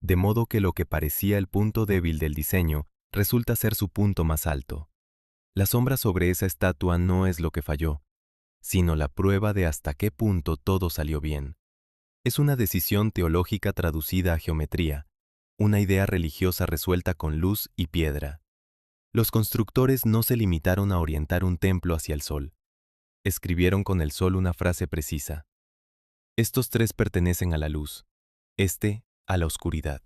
de modo que lo que parecía el punto débil del diseño resulta ser su punto más alto. La sombra sobre esa estatua no es lo que falló, sino la prueba de hasta qué punto todo salió bien. Es una decisión teológica traducida a geometría, una idea religiosa resuelta con luz y piedra. Los constructores no se limitaron a orientar un templo hacia el sol. Escribieron con el sol una frase precisa. Estos 3 pertenecen a la luz, este a la oscuridad.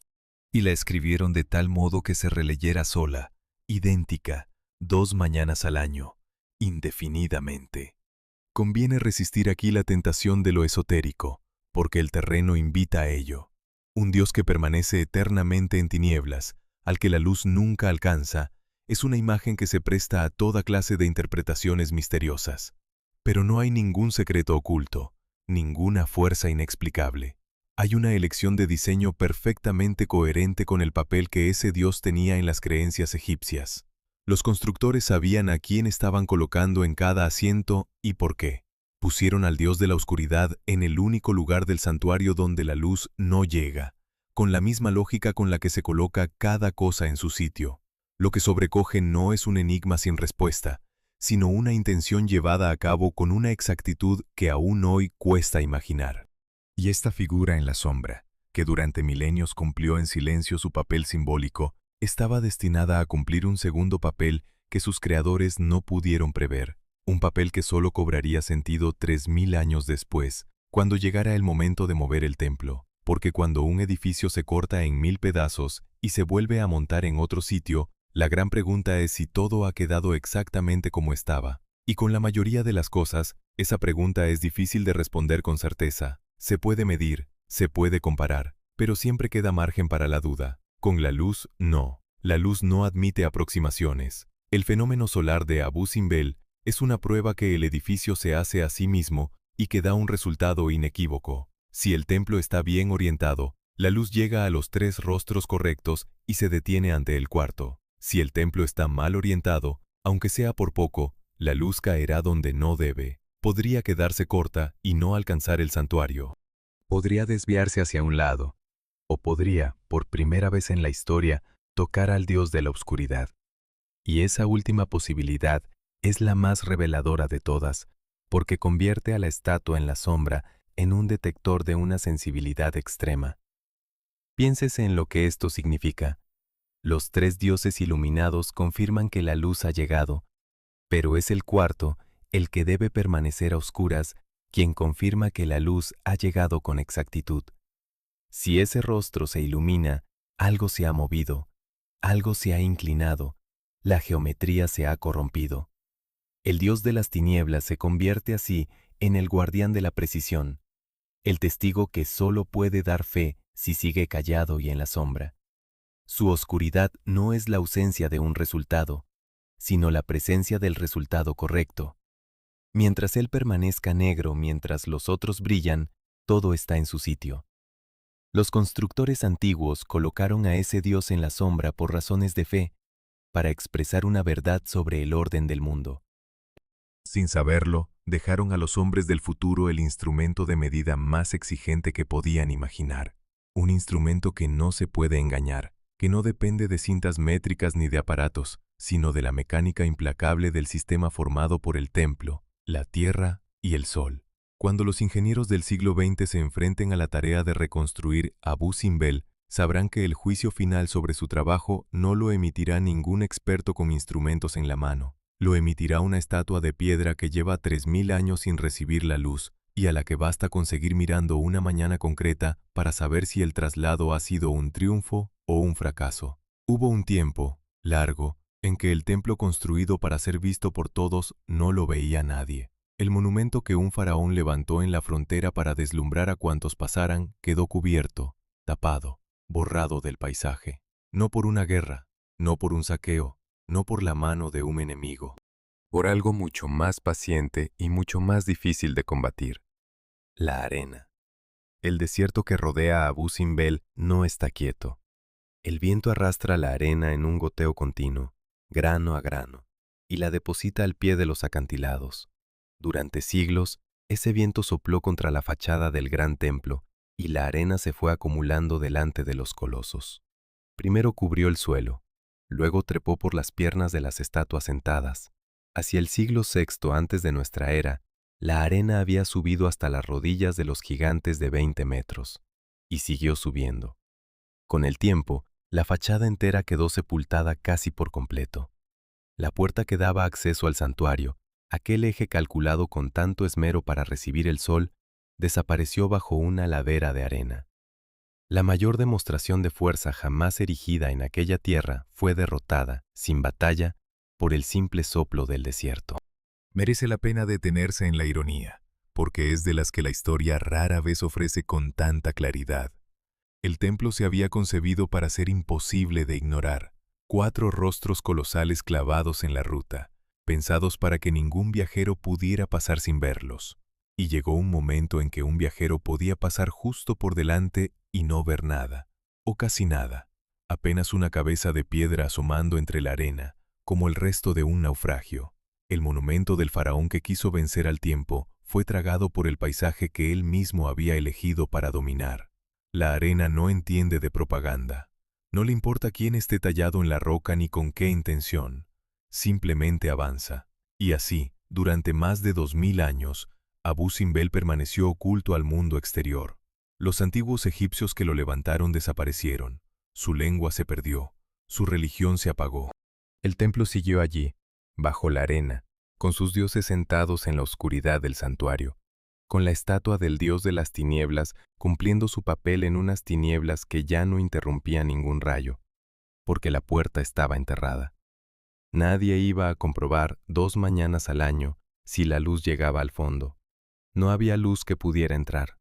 Y la escribieron de tal modo que se releyera sola, idéntica, 2 mañanas al año, indefinidamente. Conviene resistir aquí la tentación de lo esotérico, porque el terreno invita a ello. Un Dios que permanece eternamente en tinieblas, al que la luz nunca alcanza, es una imagen que se presta a toda clase de interpretaciones misteriosas. Pero no hay ningún secreto oculto, ninguna fuerza inexplicable. Hay una elección de diseño perfectamente coherente con el papel que ese Dios tenía en las creencias egipcias. Los constructores sabían a quién estaban colocando en cada asiento y por qué. Pusieron al Dios de la oscuridad en el único lugar del santuario donde la luz no llega, con la misma lógica con la que se coloca cada cosa en su sitio. Lo que sobrecoge no es un enigma sin respuesta, sino una intención llevada a cabo con una exactitud que aún hoy cuesta imaginar. Y esta figura en la sombra, que durante milenios cumplió en silencio su papel simbólico, estaba destinada a cumplir un segundo papel que sus creadores no pudieron prever, un papel que solo cobraría sentido 3000 años después, cuando llegara el momento de mover el templo, porque cuando un edificio se corta en 1000 pedazos y se vuelve a montar en otro sitio, la gran pregunta es si todo ha quedado exactamente como estaba. Y con la mayoría de las cosas, esa pregunta es difícil de responder con certeza. Se puede medir, se puede comparar, pero siempre queda margen para la duda. Con la luz, no. La luz no admite aproximaciones. El fenómeno solar de Abu Simbel es una prueba que el edificio se hace a sí mismo y que da un resultado inequívoco. Si el templo está bien orientado, la luz llega a los 3 rostros correctos y se detiene ante el cuarto. Si el templo está mal orientado, aunque sea por poco, la luz caerá donde no debe. Podría quedarse corta y no alcanzar el santuario. Podría desviarse hacia un lado, o podría, por primera vez en la historia, tocar al Dios de la oscuridad. Y esa última posibilidad es la más reveladora de todas, porque convierte a la estatua en la sombra en un detector de una sensibilidad extrema. Piénsese en lo que esto significa. Los 3 dioses iluminados confirman que la luz ha llegado, pero es el cuarto, el que debe permanecer a oscuras, quien confirma que la luz ha llegado con exactitud. Si ese rostro se ilumina, algo se ha movido, algo se ha inclinado, la geometría se ha corrompido. El Dios de las tinieblas se convierte así en el guardián de la precisión, el testigo que solo puede dar fe si sigue callado y en la sombra. Su oscuridad no es la ausencia de un resultado, sino la presencia del resultado correcto. Mientras él permanezca negro, mientras los otros brillan, todo está en su sitio. Los constructores antiguos colocaron a ese Dios en la sombra por razones de fe, para expresar una verdad sobre el orden del mundo. Sin saberlo, dejaron a los hombres del futuro el instrumento de medida más exigente que podían imaginar. Un instrumento que no se puede engañar, que no depende de cintas métricas ni de aparatos, sino de la mecánica implacable del sistema formado por el templo, la tierra y el sol. Cuando los ingenieros del siglo XX se enfrenten a la tarea de reconstruir Abu Simbel, sabrán que el juicio final sobre su trabajo no lo emitirá ningún experto con instrumentos en la mano. Lo emitirá una estatua de piedra que lleva 3000 años sin recibir la luz y a la que basta con seguir mirando una mañana concreta para saber si el traslado ha sido un triunfo o un fracaso. Hubo un tiempo, largo, en que el templo construido para ser visto por todos no lo veía nadie. El monumento que un faraón levantó en la frontera para deslumbrar a cuantos pasaran quedó cubierto, tapado, borrado del paisaje. No por una guerra, no por un saqueo, no por la mano de un enemigo. Por algo mucho más paciente y mucho más difícil de combatir. La arena. El desierto que rodea a Abu Simbel no está quieto. El viento arrastra la arena en un goteo continuo, grano a grano, y la deposita al pie de los acantilados. Durante siglos, ese viento sopló contra la fachada del gran templo, y la arena se fue acumulando delante de los colosos. Primero cubrió el suelo, luego trepó por las piernas de las estatuas sentadas. Hacia el siglo VI antes de nuestra era, la arena había subido hasta las rodillas de los gigantes de 20 metros, y siguió subiendo. Con el tiempo, la fachada entera quedó sepultada casi por completo. La puerta que daba acceso al santuario, aquel eje calculado con tanto esmero para recibir el sol, desapareció bajo una ladera de arena. La mayor demostración de fuerza jamás erigida en aquella tierra fue derrotada, sin batalla, por el simple soplo del desierto. Merece la pena detenerse en la ironía, porque es de las que la historia rara vez ofrece con tanta claridad. El templo se había concebido para ser imposible de ignorar. 4 rostros colosales clavados en la ruta, pensados para que ningún viajero pudiera pasar sin verlos. Y llegó un momento en que un viajero podía pasar justo por delante y no ver nada, o casi nada, apenas una cabeza de piedra asomando entre la arena, como el resto de un naufragio. El monumento del faraón que quiso vencer al tiempo fue tragado por el paisaje que él mismo había elegido para dominar. La arena no entiende de propaganda. No le importa quién esté tallado en la roca ni con qué intención. Simplemente avanza. Y así, durante más de 2000 años, Abú Simbel permaneció oculto al mundo exterior. Los antiguos egipcios que lo levantaron desaparecieron. Su lengua se perdió. Su religión se apagó. El templo siguió allí, bajo la arena, con sus dioses sentados en la oscuridad del santuario, con la estatua del dios de las tinieblas cumpliendo su papel en unas tinieblas que ya no interrumpían ningún rayo, porque la puerta estaba enterrada. Nadie iba a comprobar 2 mañanas al año si la luz llegaba al fondo. No había luz que pudiera entrar.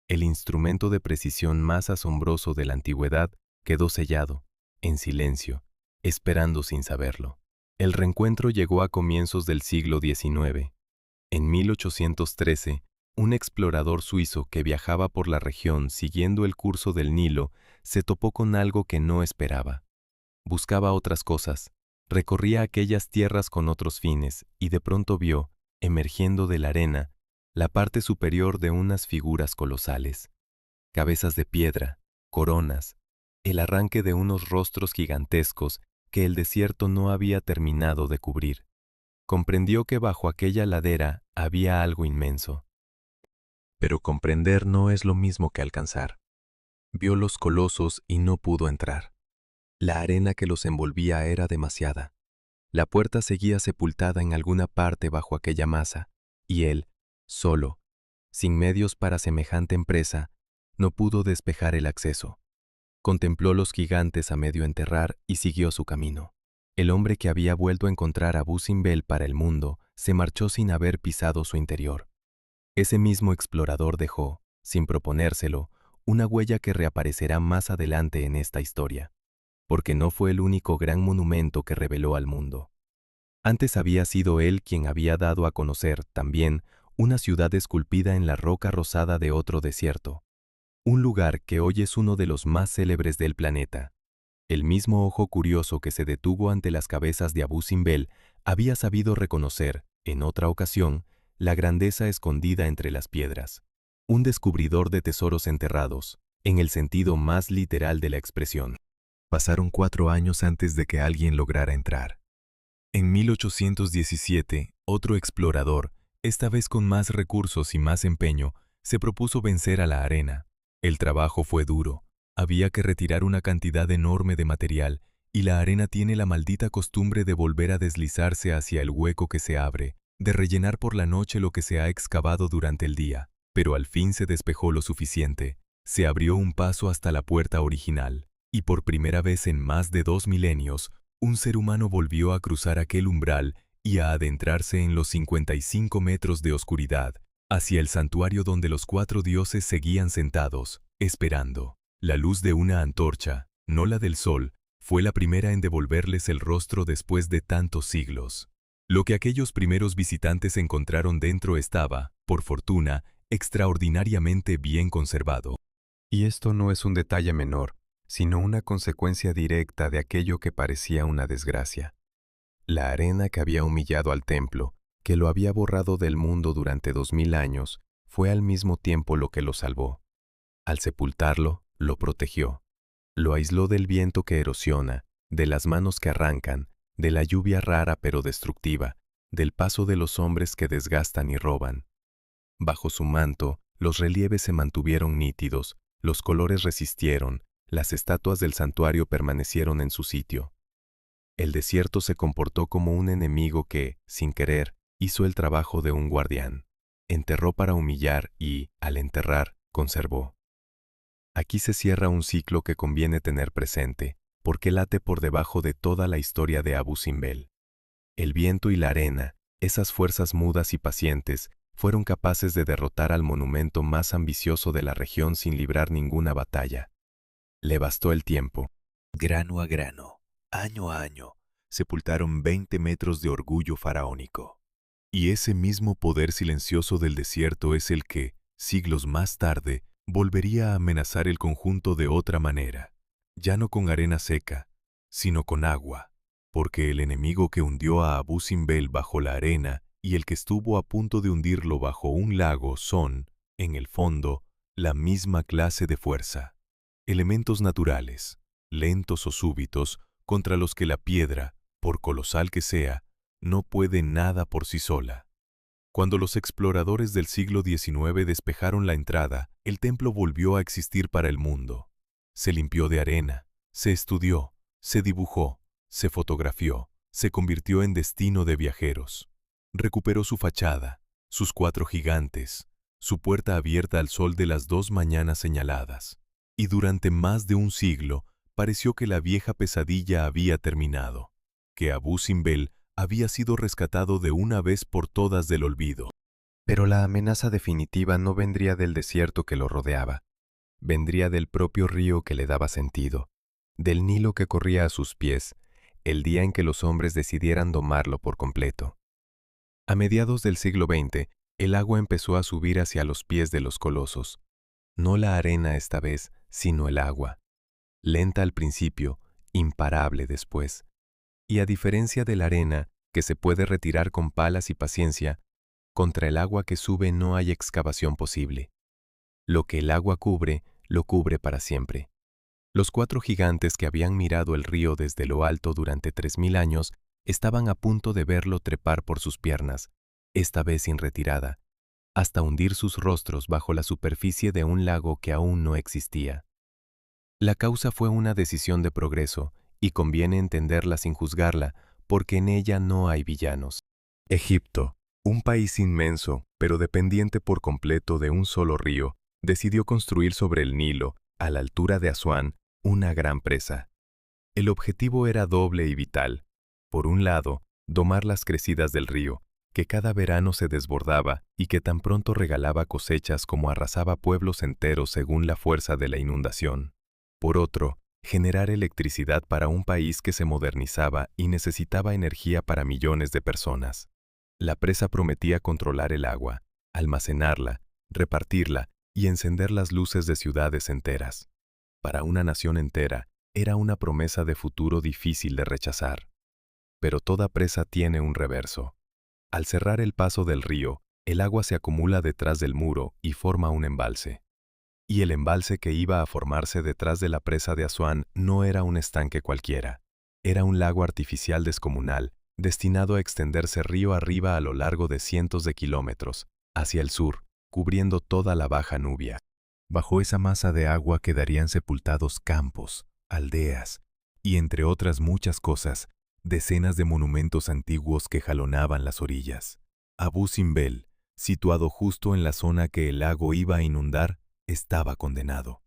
El instrumento de precisión más asombroso de la antigüedad quedó sellado, en silencio, esperando sin saberlo. El reencuentro llegó a comienzos del siglo XIX. En 1813, un explorador suizo que viajaba por la región siguiendo el curso del Nilo se topó con algo que no esperaba. Buscaba otras cosas, recorría aquellas tierras con otros fines y de pronto vio, emergiendo de la arena, la parte superior de unas figuras colosales. Cabezas de piedra, coronas, el arranque de unos rostros gigantescos que el desierto no había terminado de cubrir. Comprendió que bajo aquella ladera había algo inmenso. Pero comprender no es lo mismo que alcanzar. Vio los colosos y no pudo entrar. La arena que los envolvía era demasiada. La puerta seguía sepultada en alguna parte bajo aquella masa, y él, solo, sin medios para semejante empresa, no pudo despejar el acceso. Contempló los gigantes a medio enterrar y siguió su camino. El hombre que había vuelto a encontrar a Abú Simbel para el mundo se marchó sin haber pisado su interior. Ese mismo explorador dejó, sin proponérselo, una huella que reaparecerá más adelante en esta historia, porque no fue el único gran monumento que reveló al mundo. Antes había sido él quien había dado a conocer, también, una ciudad esculpida en la roca rosada de otro desierto, un lugar que hoy es uno de los más célebres del planeta. El mismo ojo curioso que se detuvo ante las cabezas de Abú Simbel había sabido reconocer, en otra ocasión, la grandeza escondida entre las piedras. Un descubridor de tesoros enterrados, en el sentido más literal de la expresión. Pasaron 4 años antes de que alguien lograra entrar. En 1817, otro explorador, esta vez con más recursos y más empeño, se propuso vencer a la arena. El trabajo fue duro. Había que retirar una cantidad enorme de material, y la arena tiene la maldita costumbre de volver a deslizarse hacia el hueco que se abre, de rellenar por la noche lo que se ha excavado durante el día. Pero al fin se despejó lo suficiente. Se abrió un paso hasta la puerta original, y por primera vez en más de 2 milenios, un ser humano volvió a cruzar aquel umbral y a adentrarse en los 55 metros de oscuridad, hacia el santuario donde los 4 dioses seguían sentados, esperando. La luz de una antorcha, no la del sol, fue la primera en devolverles el rostro después de tantos siglos. Lo que aquellos primeros visitantes encontraron dentro estaba, por fortuna, extraordinariamente bien conservado. Y esto no es un detalle menor, sino una consecuencia directa de aquello que parecía una desgracia. La arena que había humillado al templo, que lo había borrado del mundo durante 2000 años, fue al mismo tiempo lo que lo salvó. Al sepultarlo, lo protegió. Lo aisló del viento que erosiona, de las manos que arrancan, de la lluvia rara pero destructiva, del paso de los hombres que desgastan y roban. Bajo su manto, los relieves se mantuvieron nítidos, los colores resistieron, las estatuas del santuario permanecieron en su sitio. El desierto se comportó como un enemigo que, sin querer, hizo el trabajo de un guardián. Enterró para humillar y, al enterrar, conservó. Aquí se cierra un ciclo que conviene tener presente, porque late por debajo de toda la historia de Abú Simbel. El viento y la arena, Esas fuerzas mudas y pacientes fueron capaces de derrotar al monumento más ambicioso de la región sin librar ninguna batalla. Le bastó el tiempo. Grano a grano, año a año, sepultaron 20 metros de orgullo faraónico. Y ese mismo poder silencioso del desierto es el que, siglos más tarde, volvería a amenazar el conjunto de otra manera, ya no con arena seca, sino con agua, porque el enemigo que hundió a Abu Simbel bajo la arena y el que estuvo a punto de hundirlo bajo un lago son, en el fondo, la misma clase de fuerza. Elementos naturales, lentos o súbitos, contra los que la piedra, por colosal que sea, no puede nada por sí sola. Cuando los exploradores del siglo XIX despejaron la entrada, el templo volvió a existir para el mundo. Se limpió de arena, se estudió, se dibujó, se fotografió, se convirtió en destino de viajeros. Recuperó su fachada, sus 4 gigantes, su puerta abierta al sol de las 2 mañanas señaladas. Y durante más de un siglo pareció que la vieja pesadilla había terminado, que Abu Simbel había sido rescatado de una vez por todas del olvido. Pero la amenaza definitiva no vendría del desierto que lo rodeaba. Vendría del propio río que le daba sentido, del Nilo que corría a sus pies, el día en que los hombres decidieran domarlo por completo. A mediados del siglo XX, el agua empezó a subir hacia los pies de los colosos. No la arena esta vez, sino el agua. Lenta al principio, imparable después. Y a diferencia de la arena, que se puede retirar con palas y paciencia, contra el agua que sube no hay excavación posible. Lo que el agua cubre, lo cubre para siempre. Los 4 gigantes que habían mirado el río desde lo alto durante 3000 años estaban a punto de verlo trepar por sus piernas, esta vez sin retirada, hasta hundir sus rostros bajo la superficie de un lago que aún no existía. La causa fue una decisión de progreso, y conviene entenderla sin juzgarla, porque en ella no hay villanos. Egipto, un país inmenso, pero dependiente por completo de un solo río, decidió construir sobre el Nilo, a la altura de Asuán, una gran presa. El objetivo era doble y vital. Por un lado, domar las crecidas del río, que cada verano se desbordaba y que tan pronto regalaba cosechas como arrasaba pueblos enteros según la fuerza de la inundación. Por otro, generar electricidad para un país que se modernizaba y necesitaba energía para millones de personas. La presa prometía controlar el agua, almacenarla, repartirla y encender las luces de ciudades enteras. Para una nación entera, era una promesa de futuro difícil de rechazar. Pero toda presa tiene un reverso. Al cerrar el paso del río, el agua se acumula detrás del muro y forma un embalse. Y el embalse que iba a formarse detrás de la presa de Asuán no era un estanque cualquiera. Era un lago artificial descomunal, destinado a extenderse río arriba a lo largo de cientos de kilómetros, hacia el sur, cubriendo toda la Baja Nubia. Bajo esa masa de agua quedarían sepultados campos, aldeas, y entre otras muchas cosas, decenas de monumentos antiguos que jalonaban las orillas. Abu Simbel, situado justo en la zona que el lago iba a inundar, estaba condenado.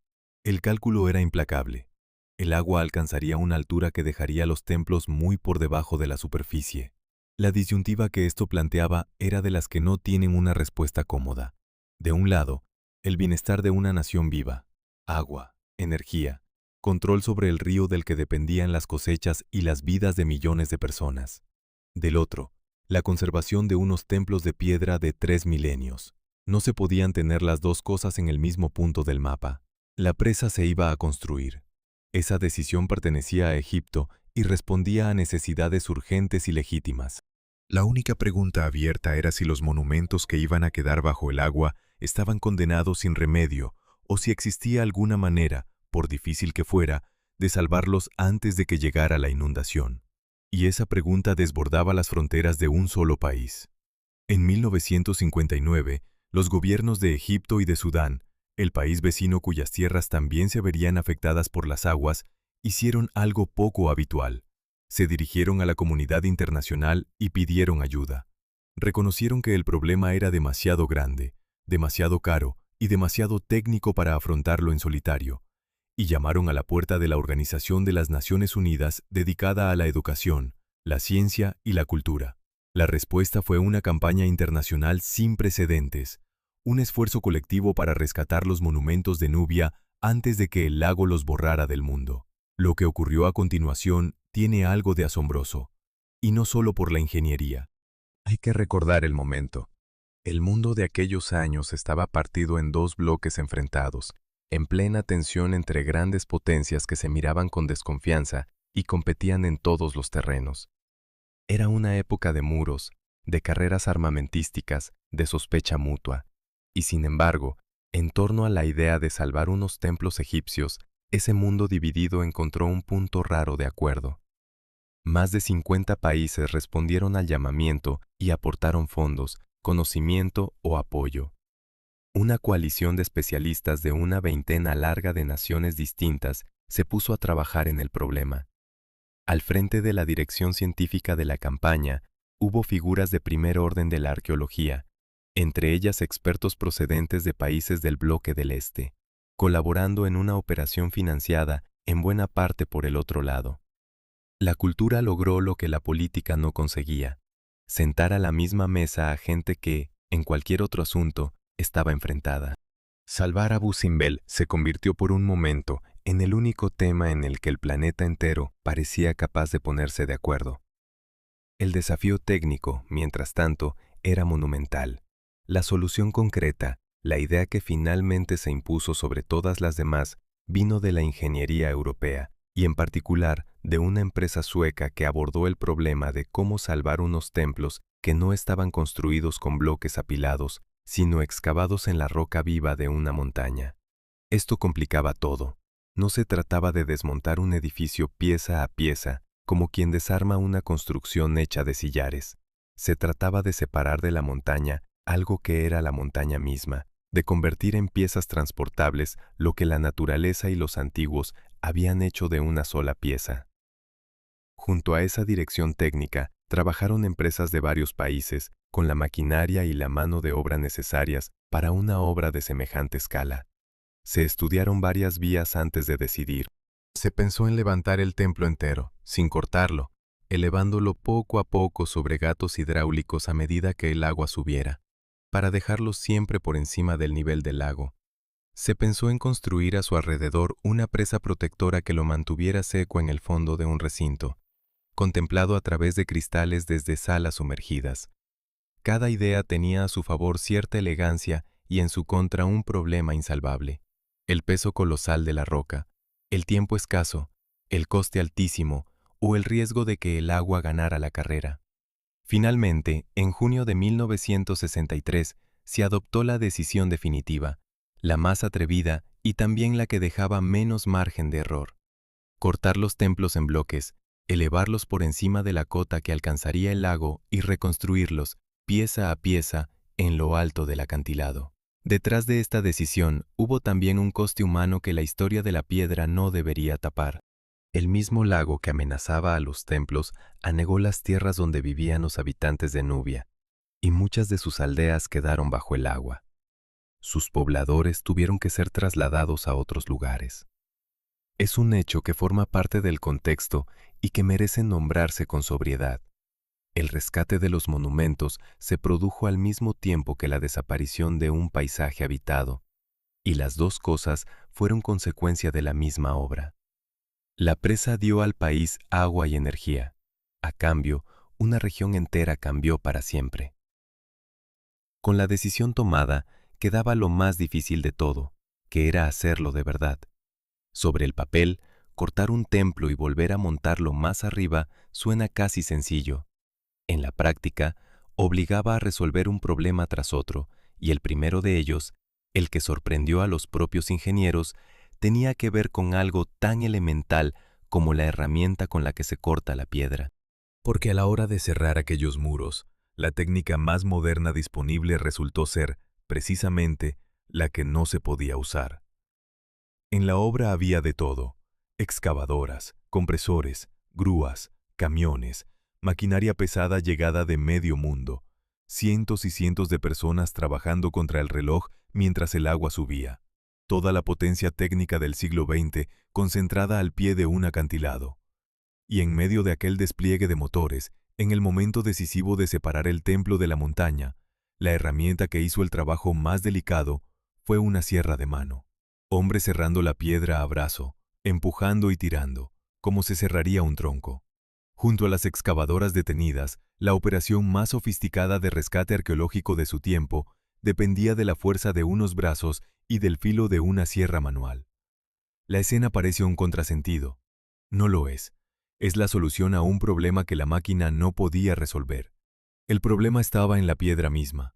El cálculo era implacable. El agua alcanzaría una altura que dejaría los templos muy por debajo de la superficie. La disyuntiva que esto planteaba era de las que no tienen una respuesta cómoda. De un lado, el bienestar de una nación viva, agua, energía, control sobre el río del que dependían las cosechas y las vidas de millones de personas. Del otro, la conservación de unos templos de piedra de 3 milenios. No se podían tener las dos cosas en el mismo punto del mapa. La presa se iba a construir. Esa decisión pertenecía a Egipto y respondía a necesidades urgentes y legítimas. La única pregunta abierta era si los monumentos que iban a quedar bajo el agua estaban condenados sin remedio o si existía alguna manera, por difícil que fuera, de salvarlos antes de que llegara la inundación. Y esa pregunta desbordaba las fronteras de un solo país. En 1959, los gobiernos de Egipto y de Sudán, el país vecino cuyas tierras también se verían afectadas por las aguas, hicieron algo poco habitual. Se dirigieron a la comunidad internacional y pidieron ayuda. Reconocieron que el problema era demasiado grande, demasiado caro y demasiado técnico para afrontarlo en solitario, y llamaron a la puerta de la Organización de las Naciones Unidas dedicada a la educación, la ciencia y la cultura. La respuesta fue una campaña internacional sin precedentes, un esfuerzo colectivo para rescatar los monumentos de Nubia antes de que el lago los borrara del mundo. Lo que ocurrió a continuación tiene algo de asombroso, y no solo por la ingeniería. Hay que recordar el momento. El mundo de aquellos años estaba partido en dos bloques enfrentados, en plena tensión entre grandes potencias que se miraban con desconfianza y competían en todos los terrenos. Era una época de muros, de carreras armamentísticas, de sospecha mutua, y sin embargo, en torno a la idea de salvar unos templos egipcios, ese mundo dividido encontró un punto raro de acuerdo. Más de 50 países respondieron al llamamiento y aportaron fondos, conocimiento o apoyo. Una coalición de especialistas de una veintena larga de naciones distintas se puso a trabajar en el problema. Al frente de la dirección científica de la campaña, hubo figuras de primer orden de la arqueología, entre ellas expertos procedentes de países del bloque del Este, colaborando en una operación financiada en buena parte por el otro lado. La cultura logró lo que la política no conseguía: sentar a la misma mesa a gente que, en cualquier otro asunto, estaba enfrentada. Salvar Abu Simbel se convirtió por un momento en el único tema en el que el planeta entero parecía capaz de ponerse de acuerdo. El desafío técnico, mientras tanto, era monumental. La solución concreta, la idea que finalmente se impuso sobre todas las demás, vino de la ingeniería europea, y en particular de una empresa sueca que abordó el problema de cómo salvar unos templos que no estaban construidos con bloques apilados, sino excavados en la roca viva de una montaña. Esto complicaba todo. No se trataba de desmontar un edificio pieza a pieza, como quien desarma una construcción hecha de sillares. Se trataba de separar de la montaña algo que era la montaña misma, de convertir en piezas transportables lo que la naturaleza y los antiguos habían hecho de una sola pieza. Junto a esa dirección técnica, trabajaron empresas de varios países, con la maquinaria y la mano de obra necesarias para una obra de semejante escala. Se estudiaron varias vías antes de decidir. Se pensó en levantar el templo entero, sin cortarlo, elevándolo poco a poco sobre gatos hidráulicos a medida que el agua subiera, para dejarlo siempre por encima del nivel del lago. Se pensó en construir a su alrededor una presa protectora que lo mantuviera seco en el fondo de un recinto, contemplado a través de cristales desde salas sumergidas. Cada idea tenía a su favor cierta elegancia y en su contra un problema insalvable: el peso colosal de la roca, el tiempo escaso, el coste altísimo o el riesgo de que el agua ganara la carrera. Finalmente, en junio de 1963, se adoptó la decisión definitiva, la más atrevida y también la que dejaba menos margen de error: cortar los templos en bloques, elevarlos por encima de la cota que alcanzaría el lago y reconstruirlos, pieza a pieza, en lo alto del acantilado. Detrás de esta decisión hubo también un coste humano que la historia de la piedra no debería tapar. El mismo lago que amenazaba a los templos anegó las tierras donde vivían los habitantes de Nubia, y muchas de sus aldeas quedaron bajo el agua. Sus pobladores tuvieron que ser trasladados a otros lugares. Es un hecho que forma parte del contexto y que merece nombrarse con sobriedad. El rescate de los monumentos se produjo al mismo tiempo que la desaparición de un paisaje habitado, y las dos cosas fueron consecuencia de la misma obra. La presa dio al país agua y energía. A cambio, una región entera cambió para siempre. Con la decisión tomada, quedaba lo más difícil de todo, que era hacerlo de verdad. Sobre el papel, cortar un templo y volver a montarlo más arriba suena casi sencillo. En la práctica, obligaba a resolver un problema tras otro, y el primero de ellos, el que sorprendió a los propios ingenieros, tenía que ver con algo tan elemental como la herramienta con la que se corta la piedra. Porque a la hora de cerrar aquellos muros, la técnica más moderna disponible resultó ser, precisamente, la que no se podía usar. En la obra había de todo: excavadoras, compresores, grúas, camiones, maquinaria pesada llegada de medio mundo, cientos y cientos de personas trabajando contra el reloj mientras el agua subía. Toda la potencia técnica del siglo XX concentrada al pie de un acantilado. Y en medio de aquel despliegue de motores, En el momento decisivo de separar el templo de la montaña, la herramienta que hizo el trabajo más delicado fue una sierra de mano. Hombres cerrando la piedra a brazo, empujando y tirando, como se cerraría un tronco. Junto a las excavadoras detenidas, la operación más sofisticada de rescate arqueológico de su tiempo dependía de la fuerza de unos brazos y del filo de una sierra manual. La escena parece un contrasentido. No lo es. Es la solución a un problema que la máquina no podía resolver. El problema estaba en la piedra misma.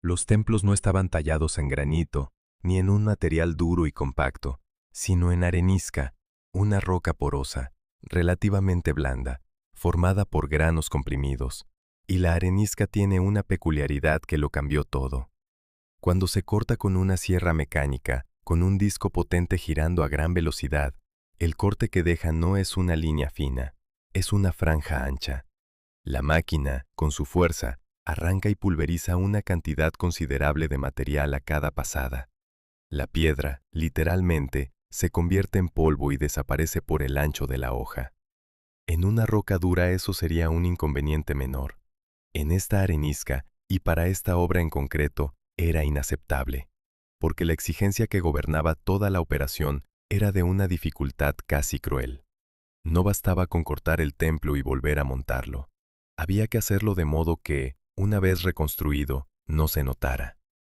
Los templos no estaban tallados en granito, ni en un material duro y compacto, sino en arenisca, una roca porosa, relativamente blanda, formada por granos comprimidos. Y la arenisca tiene una peculiaridad que lo cambió todo. Cuando se corta con una sierra mecánica, con un disco potente girando a gran velocidad, el corte que deja no es una línea fina, es una franja ancha. La máquina, con su fuerza, arranca y pulveriza una cantidad considerable de material a cada pasada. La piedra, literalmente, se convierte en polvo y desaparece por el ancho de la hoja. En una roca dura eso sería un inconveniente menor. En esta arenisca, y para esta obra en concreto, era inaceptable, porque la exigencia que gobernaba toda la operación era de una dificultad casi cruel. No bastaba con cortar el templo y volver a montarlo. Había que hacerlo de modo que, una vez reconstruido, no se notara,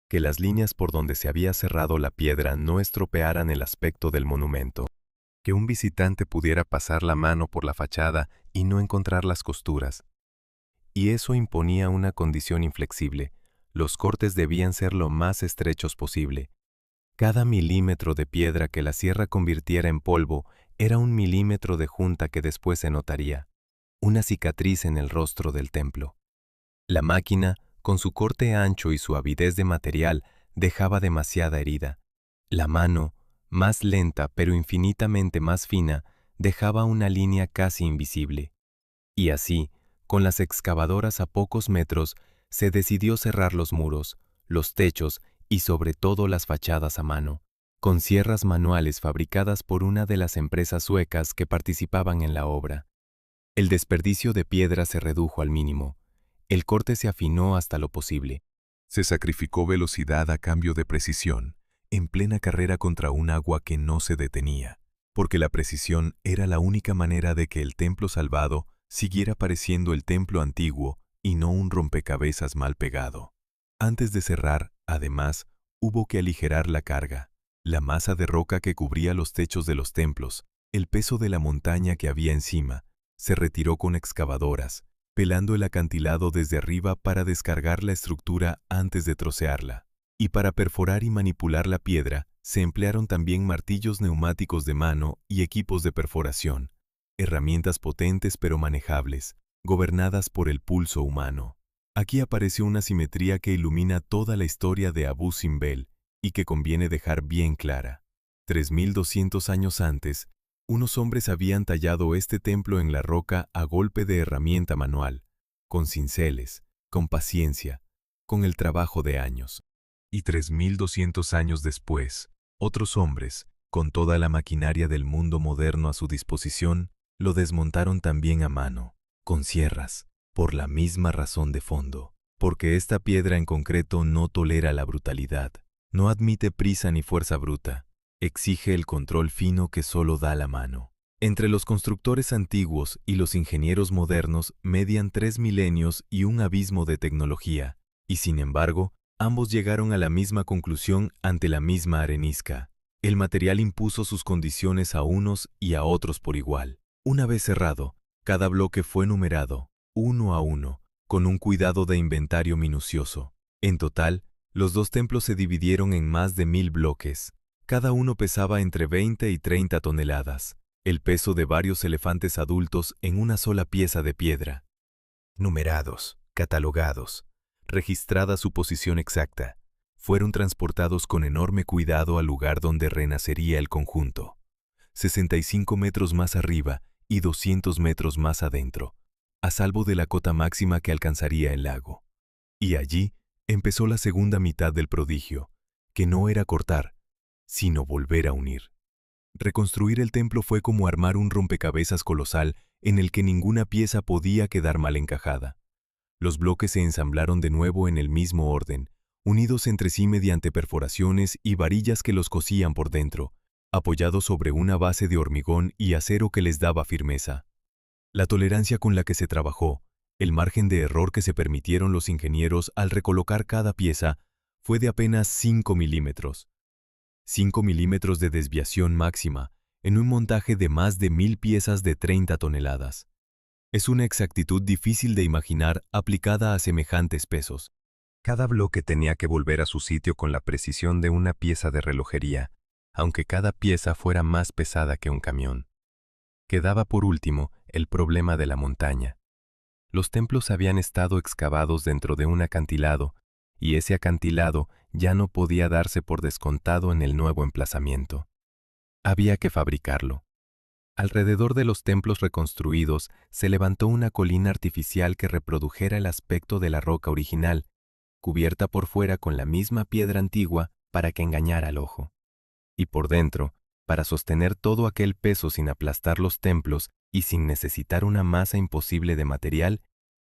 que las líneas por donde se había cerrado la piedra no estropearan el aspecto del monumento, que un visitante pudiera pasar la mano por la fachada y no encontrar las costuras. Y eso imponía una condición inflexible: los cortes debían ser lo más estrechos posible. Cada milímetro de piedra que la sierra convirtiera en polvo era un milímetro de junta que después se notaría, una cicatriz en el rostro del templo. La máquina, con su corte ancho y su avidez de material, dejaba demasiada herida. La mano, más lenta pero infinitamente más fina, dejaba una línea casi invisible. Y así, con las excavadoras a pocos metros, se decidió cerrar los muros, los techos y sobre todo las fachadas a mano, con sierras manuales fabricadas por una de las empresas suecas que participaban en la obra. El desperdicio de piedra se redujo al mínimo. El corte se afinó hasta lo posible. Se sacrificó velocidad a cambio de precisión, en plena carrera contra un agua que no se detenía, porque la precisión era la única manera de que el templo salvado siguiera pareciendo el templo antiguo y no un rompecabezas mal pegado. Antes de cerrar, además, hubo que aligerar la carga, la masa de roca que cubría los techos de los templos, el peso de la montaña que había encima. Se retiró con excavadoras, pelando el acantilado desde arriba para descargar la estructura antes de trocearla. Y para perforar y manipular la piedra, se emplearon también martillos neumáticos de mano y equipos de perforación, herramientas potentes pero manejables, gobernadas por el pulso humano. Aquí apareció una simetría que ilumina toda la historia de Abu Simbel y que conviene dejar bien clara. 3200 años antes, unos hombres habían tallado este templo en la roca a golpe de herramienta manual, con cinceles, con paciencia, con el trabajo de años. Y 3200 años después, otros hombres, con toda la maquinaria del mundo moderno a su disposición, lo desmontaron también a mano, con sierras, por la misma razón de fondo, porque esta piedra en concreto no tolera la brutalidad, no admite prisa ni fuerza bruta, exige el control fino que solo da la mano. Entre los constructores antiguos y los ingenieros modernos median 3 milenios y un abismo de tecnología, y sin embargo, ambos llegaron a la misma conclusión ante la misma arenisca. El material impuso sus condiciones a unos y a otros por igual. Una vez cerrado, cada bloque fue numerado, uno a uno, con un cuidado de inventario minucioso. En total, los dos templos se dividieron en más de 1000 bloques. Cada uno pesaba entre 20 y 30 toneladas, el peso de varios elefantes adultos en una sola pieza de piedra. Numerados, catalogados, registrada su posición exacta, fueron transportados con enorme cuidado al lugar donde renacería el conjunto. 65 metros más arriba y 200 metros más adentro, a salvo de la cota máxima que alcanzaría el lago. Y allí empezó la segunda mitad del prodigio, que no era cortar, sino volver a unir. Reconstruir el templo fue como armar un rompecabezas colosal en el que ninguna pieza podía quedar mal encajada. Los bloques se ensamblaron de nuevo en el mismo orden, unidos entre sí mediante perforaciones y varillas que los cosían por dentro, apoyados sobre una base de hormigón y acero que les daba firmeza. La tolerancia con la que se trabajó, el margen de error que se permitieron los ingenieros al recolocar cada pieza, fue de apenas 5 milímetros. 5 milímetros de desviación máxima en un montaje de más de 1000 piezas de 30 toneladas. Es una exactitud difícil de imaginar aplicada a semejantes pesos. Cada bloque tenía que volver a su sitio con la precisión de una pieza de relojería, aunque cada pieza fuera más pesada que un camión. Quedaba por último el problema de la montaña. Los templos habían estado excavados dentro de un acantilado, y ese acantilado ya no podía darse por descontado en el nuevo emplazamiento. Había que fabricarlo. Alrededor de los templos reconstruidos se levantó una colina artificial que reprodujera el aspecto de la roca original, cubierta por fuera con la misma piedra antigua para que engañara al ojo. Y por dentro, para sostener todo aquel peso sin aplastar los templos y sin necesitar una masa imposible de material,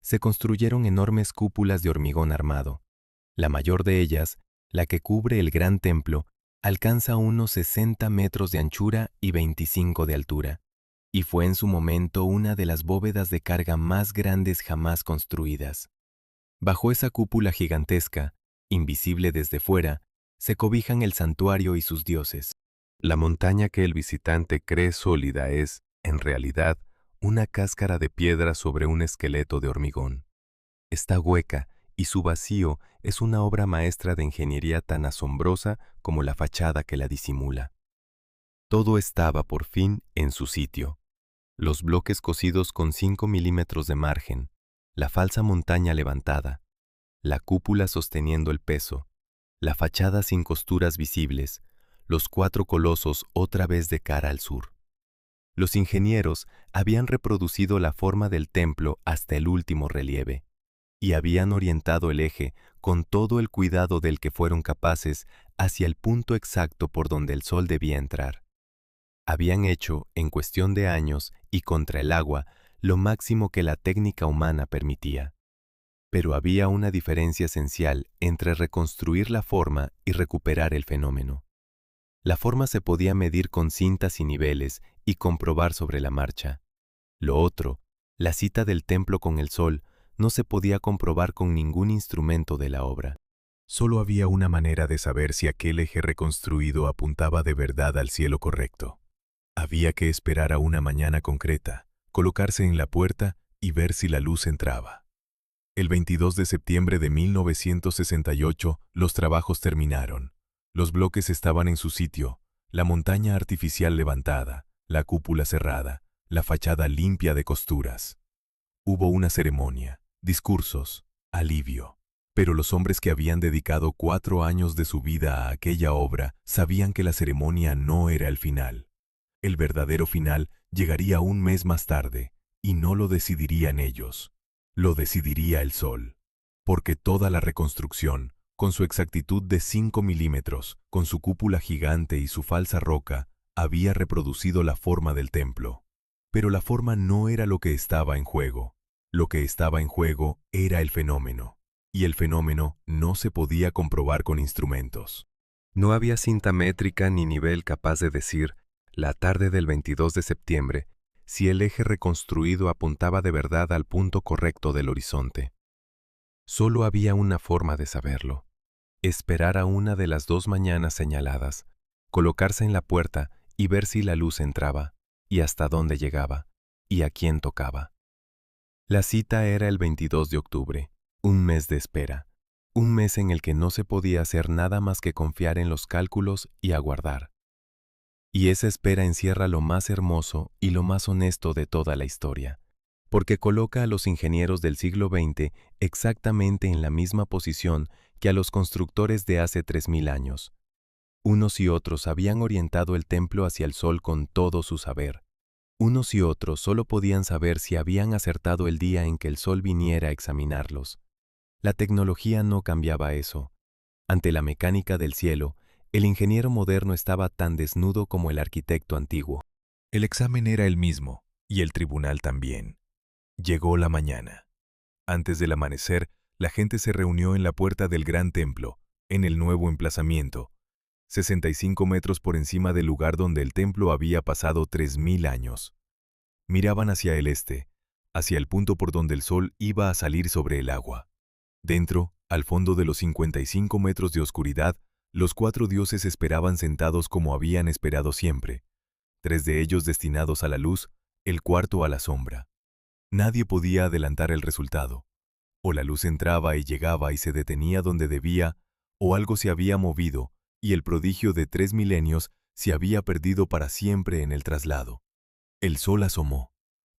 se construyeron enormes cúpulas de hormigón armado. La mayor de ellas, la que cubre el gran templo, alcanza unos 60 metros de anchura y 25 de altura, y fue en su momento una de las bóvedas de carga más grandes jamás construidas. Bajo esa cúpula gigantesca, invisible desde fuera, se cobijan el santuario y sus dioses. La montaña que el visitante cree sólida es, en realidad, una cáscara de piedra sobre un esqueleto de hormigón. Está hueca y su vacío es una obra maestra de ingeniería tan asombrosa como la fachada que la disimula. Todo estaba, por fin, en su sitio. Los bloques cosidos con 5 milímetros de margen, la falsa montaña levantada, la cúpula sosteniendo el peso, la fachada sin costuras visibles, los 4 colosos otra vez de cara al sur. Los ingenieros habían reproducido la forma del templo hasta el último relieve, y habían orientado el eje con todo el cuidado del que fueron capaces hacia el punto exacto por donde el sol debía entrar. Habían hecho, en cuestión de años y contra el agua, lo máximo que la técnica humana permitía. Pero había una diferencia esencial entre reconstruir la forma y recuperar el fenómeno. La forma se podía medir con cintas y niveles y comprobar sobre la marcha. Lo otro, la cita del templo con el sol, no se podía comprobar con ningún instrumento de la obra. Solo había una manera de saber si aquel eje reconstruido apuntaba de verdad al cielo correcto. Había que esperar a una mañana concreta, colocarse en la puerta y ver si la luz entraba. El 22 de septiembre de 1968, los trabajos terminaron. Los bloques estaban en su sitio, la montaña artificial levantada, la cúpula cerrada, la fachada limpia de costuras. Hubo una ceremonia, discursos, alivio. Pero los hombres que habían dedicado 4 años de su vida a aquella obra sabían que la ceremonia no era el final. El verdadero final llegaría un mes más tarde, y no lo decidirían ellos. Lo decidiría el sol. Porque toda la reconstrucción, con su exactitud de 5 milímetros, con su cúpula gigante y su falsa roca, había reproducido la forma del templo. Pero la forma no era lo que estaba en juego. Lo que estaba en juego era el fenómeno. Y el fenómeno no se podía comprobar con instrumentos. No había cinta métrica ni nivel capaz de decir, la tarde del 22 de septiembre, si el eje reconstruido apuntaba de verdad al punto correcto del horizonte. Solo había una forma de saberlo: esperar a una de las 2 mañanas señaladas, colocarse en la puerta y ver si la luz entraba, y hasta dónde llegaba, y a quién tocaba. La cita era el 22 de octubre, un mes de espera, un mes en el que no se podía hacer nada más que confiar en los cálculos y aguardar. Y esa espera encierra lo más hermoso y lo más honesto de toda la historia, porque coloca a los ingenieros del siglo XX exactamente en la misma posición que a los constructores de hace 3000 años. Unos y otros habían orientado el templo hacia el sol con todo su saber. Unos y otros solo podían saber si habían acertado el día en que el sol viniera a examinarlos. La tecnología no cambiaba eso. Ante la mecánica del cielo, el ingeniero moderno estaba tan desnudo como el arquitecto antiguo. El examen era el mismo, Y el tribunal también. Llegó la mañana. Antes del amanecer, la gente se reunió en la puerta del gran templo, en el nuevo emplazamiento, 65 metros por encima del lugar donde el templo había pasado 3000 años. Miraban hacia el este, hacia el punto por donde el sol iba a salir sobre el agua. Dentro, al fondo de los 55 metros de oscuridad, los 4 dioses esperaban sentados como habían esperado siempre, 3 de ellos destinados a la luz, el cuarto a la sombra. Nadie podía adelantar el resultado. O la luz entraba y llegaba y se detenía donde debía, o algo se había movido, y el prodigio de 3 milenios se había perdido para siempre en el traslado. El sol asomó.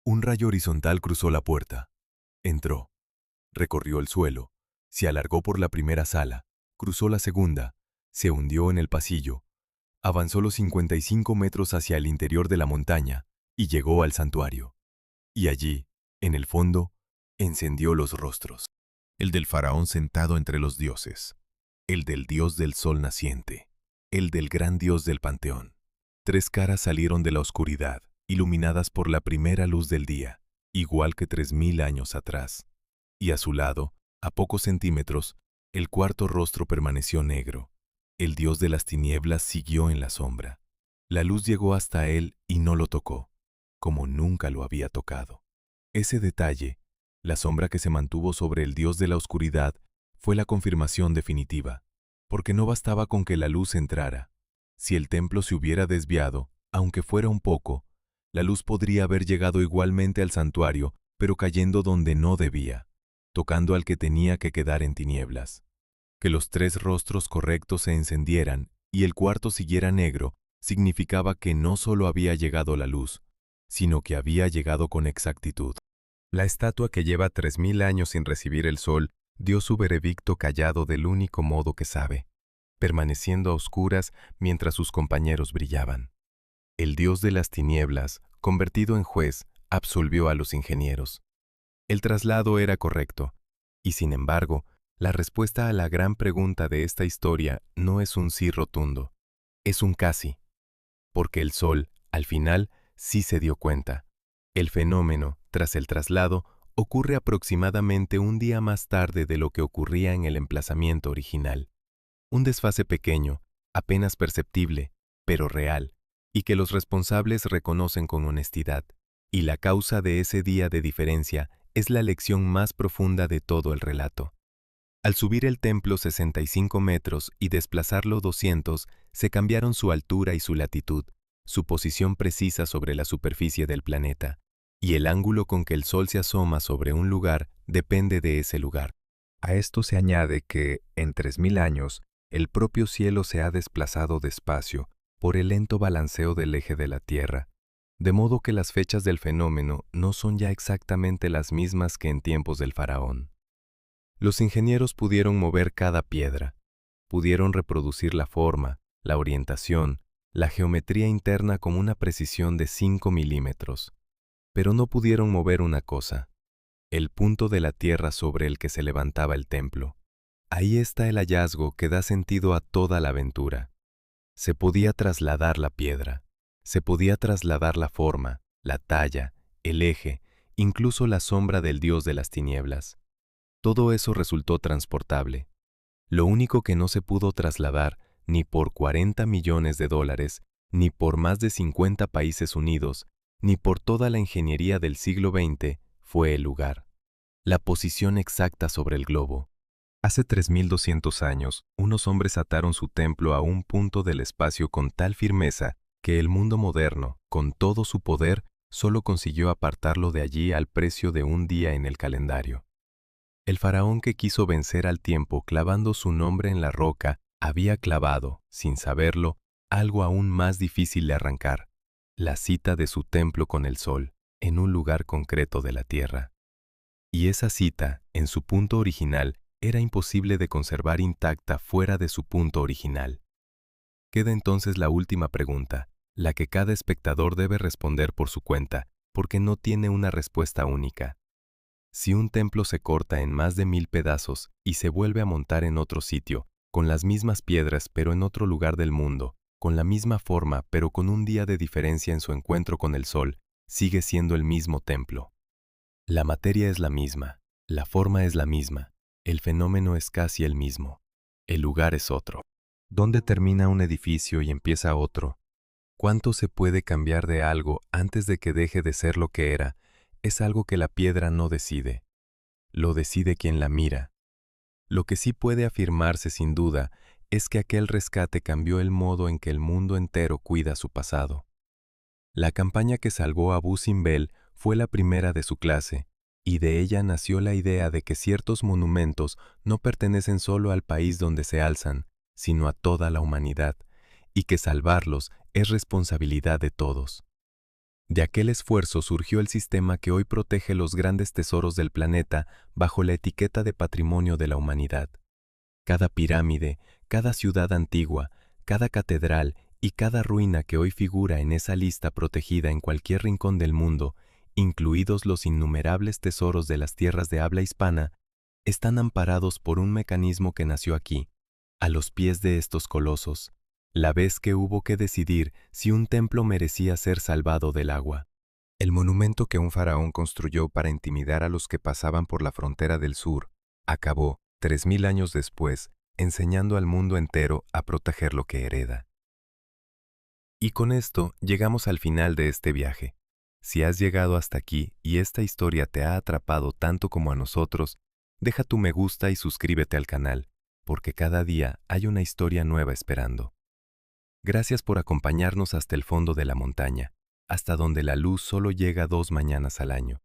Un rayo horizontal cruzó la puerta. Entró. Recorrió el suelo. Se alargó por la primera sala. Cruzó la segunda. Se hundió en el pasillo. Avanzó los 55 metros hacia el interior de la montaña y llegó al santuario. Y allí, en el fondo, encendió los rostros. El del faraón sentado entre los dioses. El del dios del sol naciente. El del gran dios del panteón. 3 caras salieron de la oscuridad, iluminadas por la primera luz del día, igual que 3000 años atrás. Y a su lado, a pocos centímetros, el cuarto rostro permaneció negro. El dios de las tinieblas siguió en la sombra. La luz llegó hasta él y no lo tocó, como nunca lo había tocado. Ese detalle, la sombra que se mantuvo sobre el dios de la oscuridad, fue la confirmación definitiva, porque no bastaba con que la luz entrara. Si el templo se hubiera desviado, aunque fuera un poco, la luz podría haber llegado igualmente al santuario, pero cayendo donde no debía, tocando al que tenía que quedar en tinieblas. Que los 3 rostros correctos se encendieran y el cuarto siguiera negro, significaba que no solo había llegado la luz, sino que había llegado con exactitud. La estatua que lleva 3000 años sin recibir el sol dio su veredicto callado del único modo que sabe, permaneciendo a oscuras mientras sus compañeros brillaban. El dios de las tinieblas, convertido en juez, absolvió a los ingenieros. El traslado era correcto, y sin embargo, la respuesta a la gran pregunta de esta historia no es un sí rotundo, es un casi, porque el sol, al final, sí se dio cuenta. El fenómeno, tras el traslado, ocurre aproximadamente un día más tarde de lo que ocurría en el emplazamiento original. Un desfase pequeño, apenas perceptible, pero real, y que los responsables reconocen con honestidad. Y la causa de ese día de diferencia es la lección más profunda de todo el relato. Al subir el templo 65 metros y desplazarlo 200, se cambiaron su altura y su latitud, su posición precisa sobre la superficie del planeta, y el ángulo con que el sol se asoma sobre un lugar depende de ese lugar. A esto se añade que, en 3000 años, el propio cielo se ha desplazado despacio por el lento balanceo del eje de la Tierra, de modo que las fechas del fenómeno no son ya exactamente las mismas que en tiempos del faraón. Los ingenieros pudieron mover cada piedra, pudieron reproducir la forma, la orientación, la geometría interna con una precisión de 5 milímetros, pero no pudieron mover una cosa, el punto de la tierra sobre el que se levantaba el templo. Ahí está el hallazgo que da sentido a toda la aventura. Se podía trasladar la piedra, se podía trasladar la forma, la talla, el eje, incluso la sombra del dios de las tinieblas. Todo eso resultó transportable. Lo único que no se pudo trasladar, ni por 40 millones de dólares, ni por más de 50 países unidos, ni por toda la ingeniería del siglo XX, fue el lugar. La posición exacta sobre el globo. Hace 3200 años, unos hombres ataron su templo a un punto del espacio con tal firmeza que el mundo moderno, con todo su poder, solo consiguió apartarlo de allí al precio de un día en el calendario. El faraón que quiso vencer al tiempo clavando su nombre en la roca había clavado, sin saberlo, algo aún más difícil de arrancar, la cita de su templo con el sol, en un lugar concreto de la tierra. Y esa cita, en su punto original, era imposible de conservar intacta fuera de su punto original. Queda entonces la última pregunta, la que cada espectador debe responder por su cuenta, porque no tiene una respuesta única. Si un templo se corta en más de 1000 pedazos y se vuelve a montar en otro sitio, con las mismas piedras pero en otro lugar del mundo, con la misma forma pero con un día de diferencia en su encuentro con el sol, sigue siendo el mismo templo. La materia es la misma, la forma es la misma, el fenómeno es casi el mismo, el lugar es otro. ¿Dónde termina un edificio y empieza otro? ¿Cuánto se puede cambiar de algo antes de que deje de ser lo que era? Es algo que la piedra no decide. Lo decide quien la mira. Lo que sí puede afirmarse sin duda es que aquel rescate cambió el modo en que el mundo entero cuida su pasado. La campaña que salvó a Abu Simbel fue la primera de su clase, y de ella nació la idea de que ciertos monumentos no pertenecen solo al país donde se alzan, sino a toda la humanidad, y que salvarlos es responsabilidad de todos. De aquel esfuerzo surgió el sistema que hoy protege los grandes tesoros del planeta bajo la etiqueta de Patrimonio de la Humanidad. Cada pirámide, cada ciudad antigua, cada catedral y cada ruina que hoy figura en esa lista protegida en cualquier rincón del mundo, incluidos los innumerables tesoros de las tierras de habla hispana, están amparados por un mecanismo que nació aquí, a los pies de estos colosos, la vez que hubo que decidir si un templo merecía ser salvado del agua. El monumento que un faraón construyó para intimidar a los que pasaban por la frontera del sur, acabó, 3000 años después, enseñando al mundo entero a proteger lo que hereda. Y con esto llegamos al final de este viaje. Si has llegado hasta aquí y esta historia te ha atrapado tanto como a nosotros, deja tu me gusta y suscríbete al canal, porque cada día hay una historia nueva esperando. Gracias por acompañarnos hasta el fondo de la montaña, hasta donde la luz solo llega 2 mañanas al año.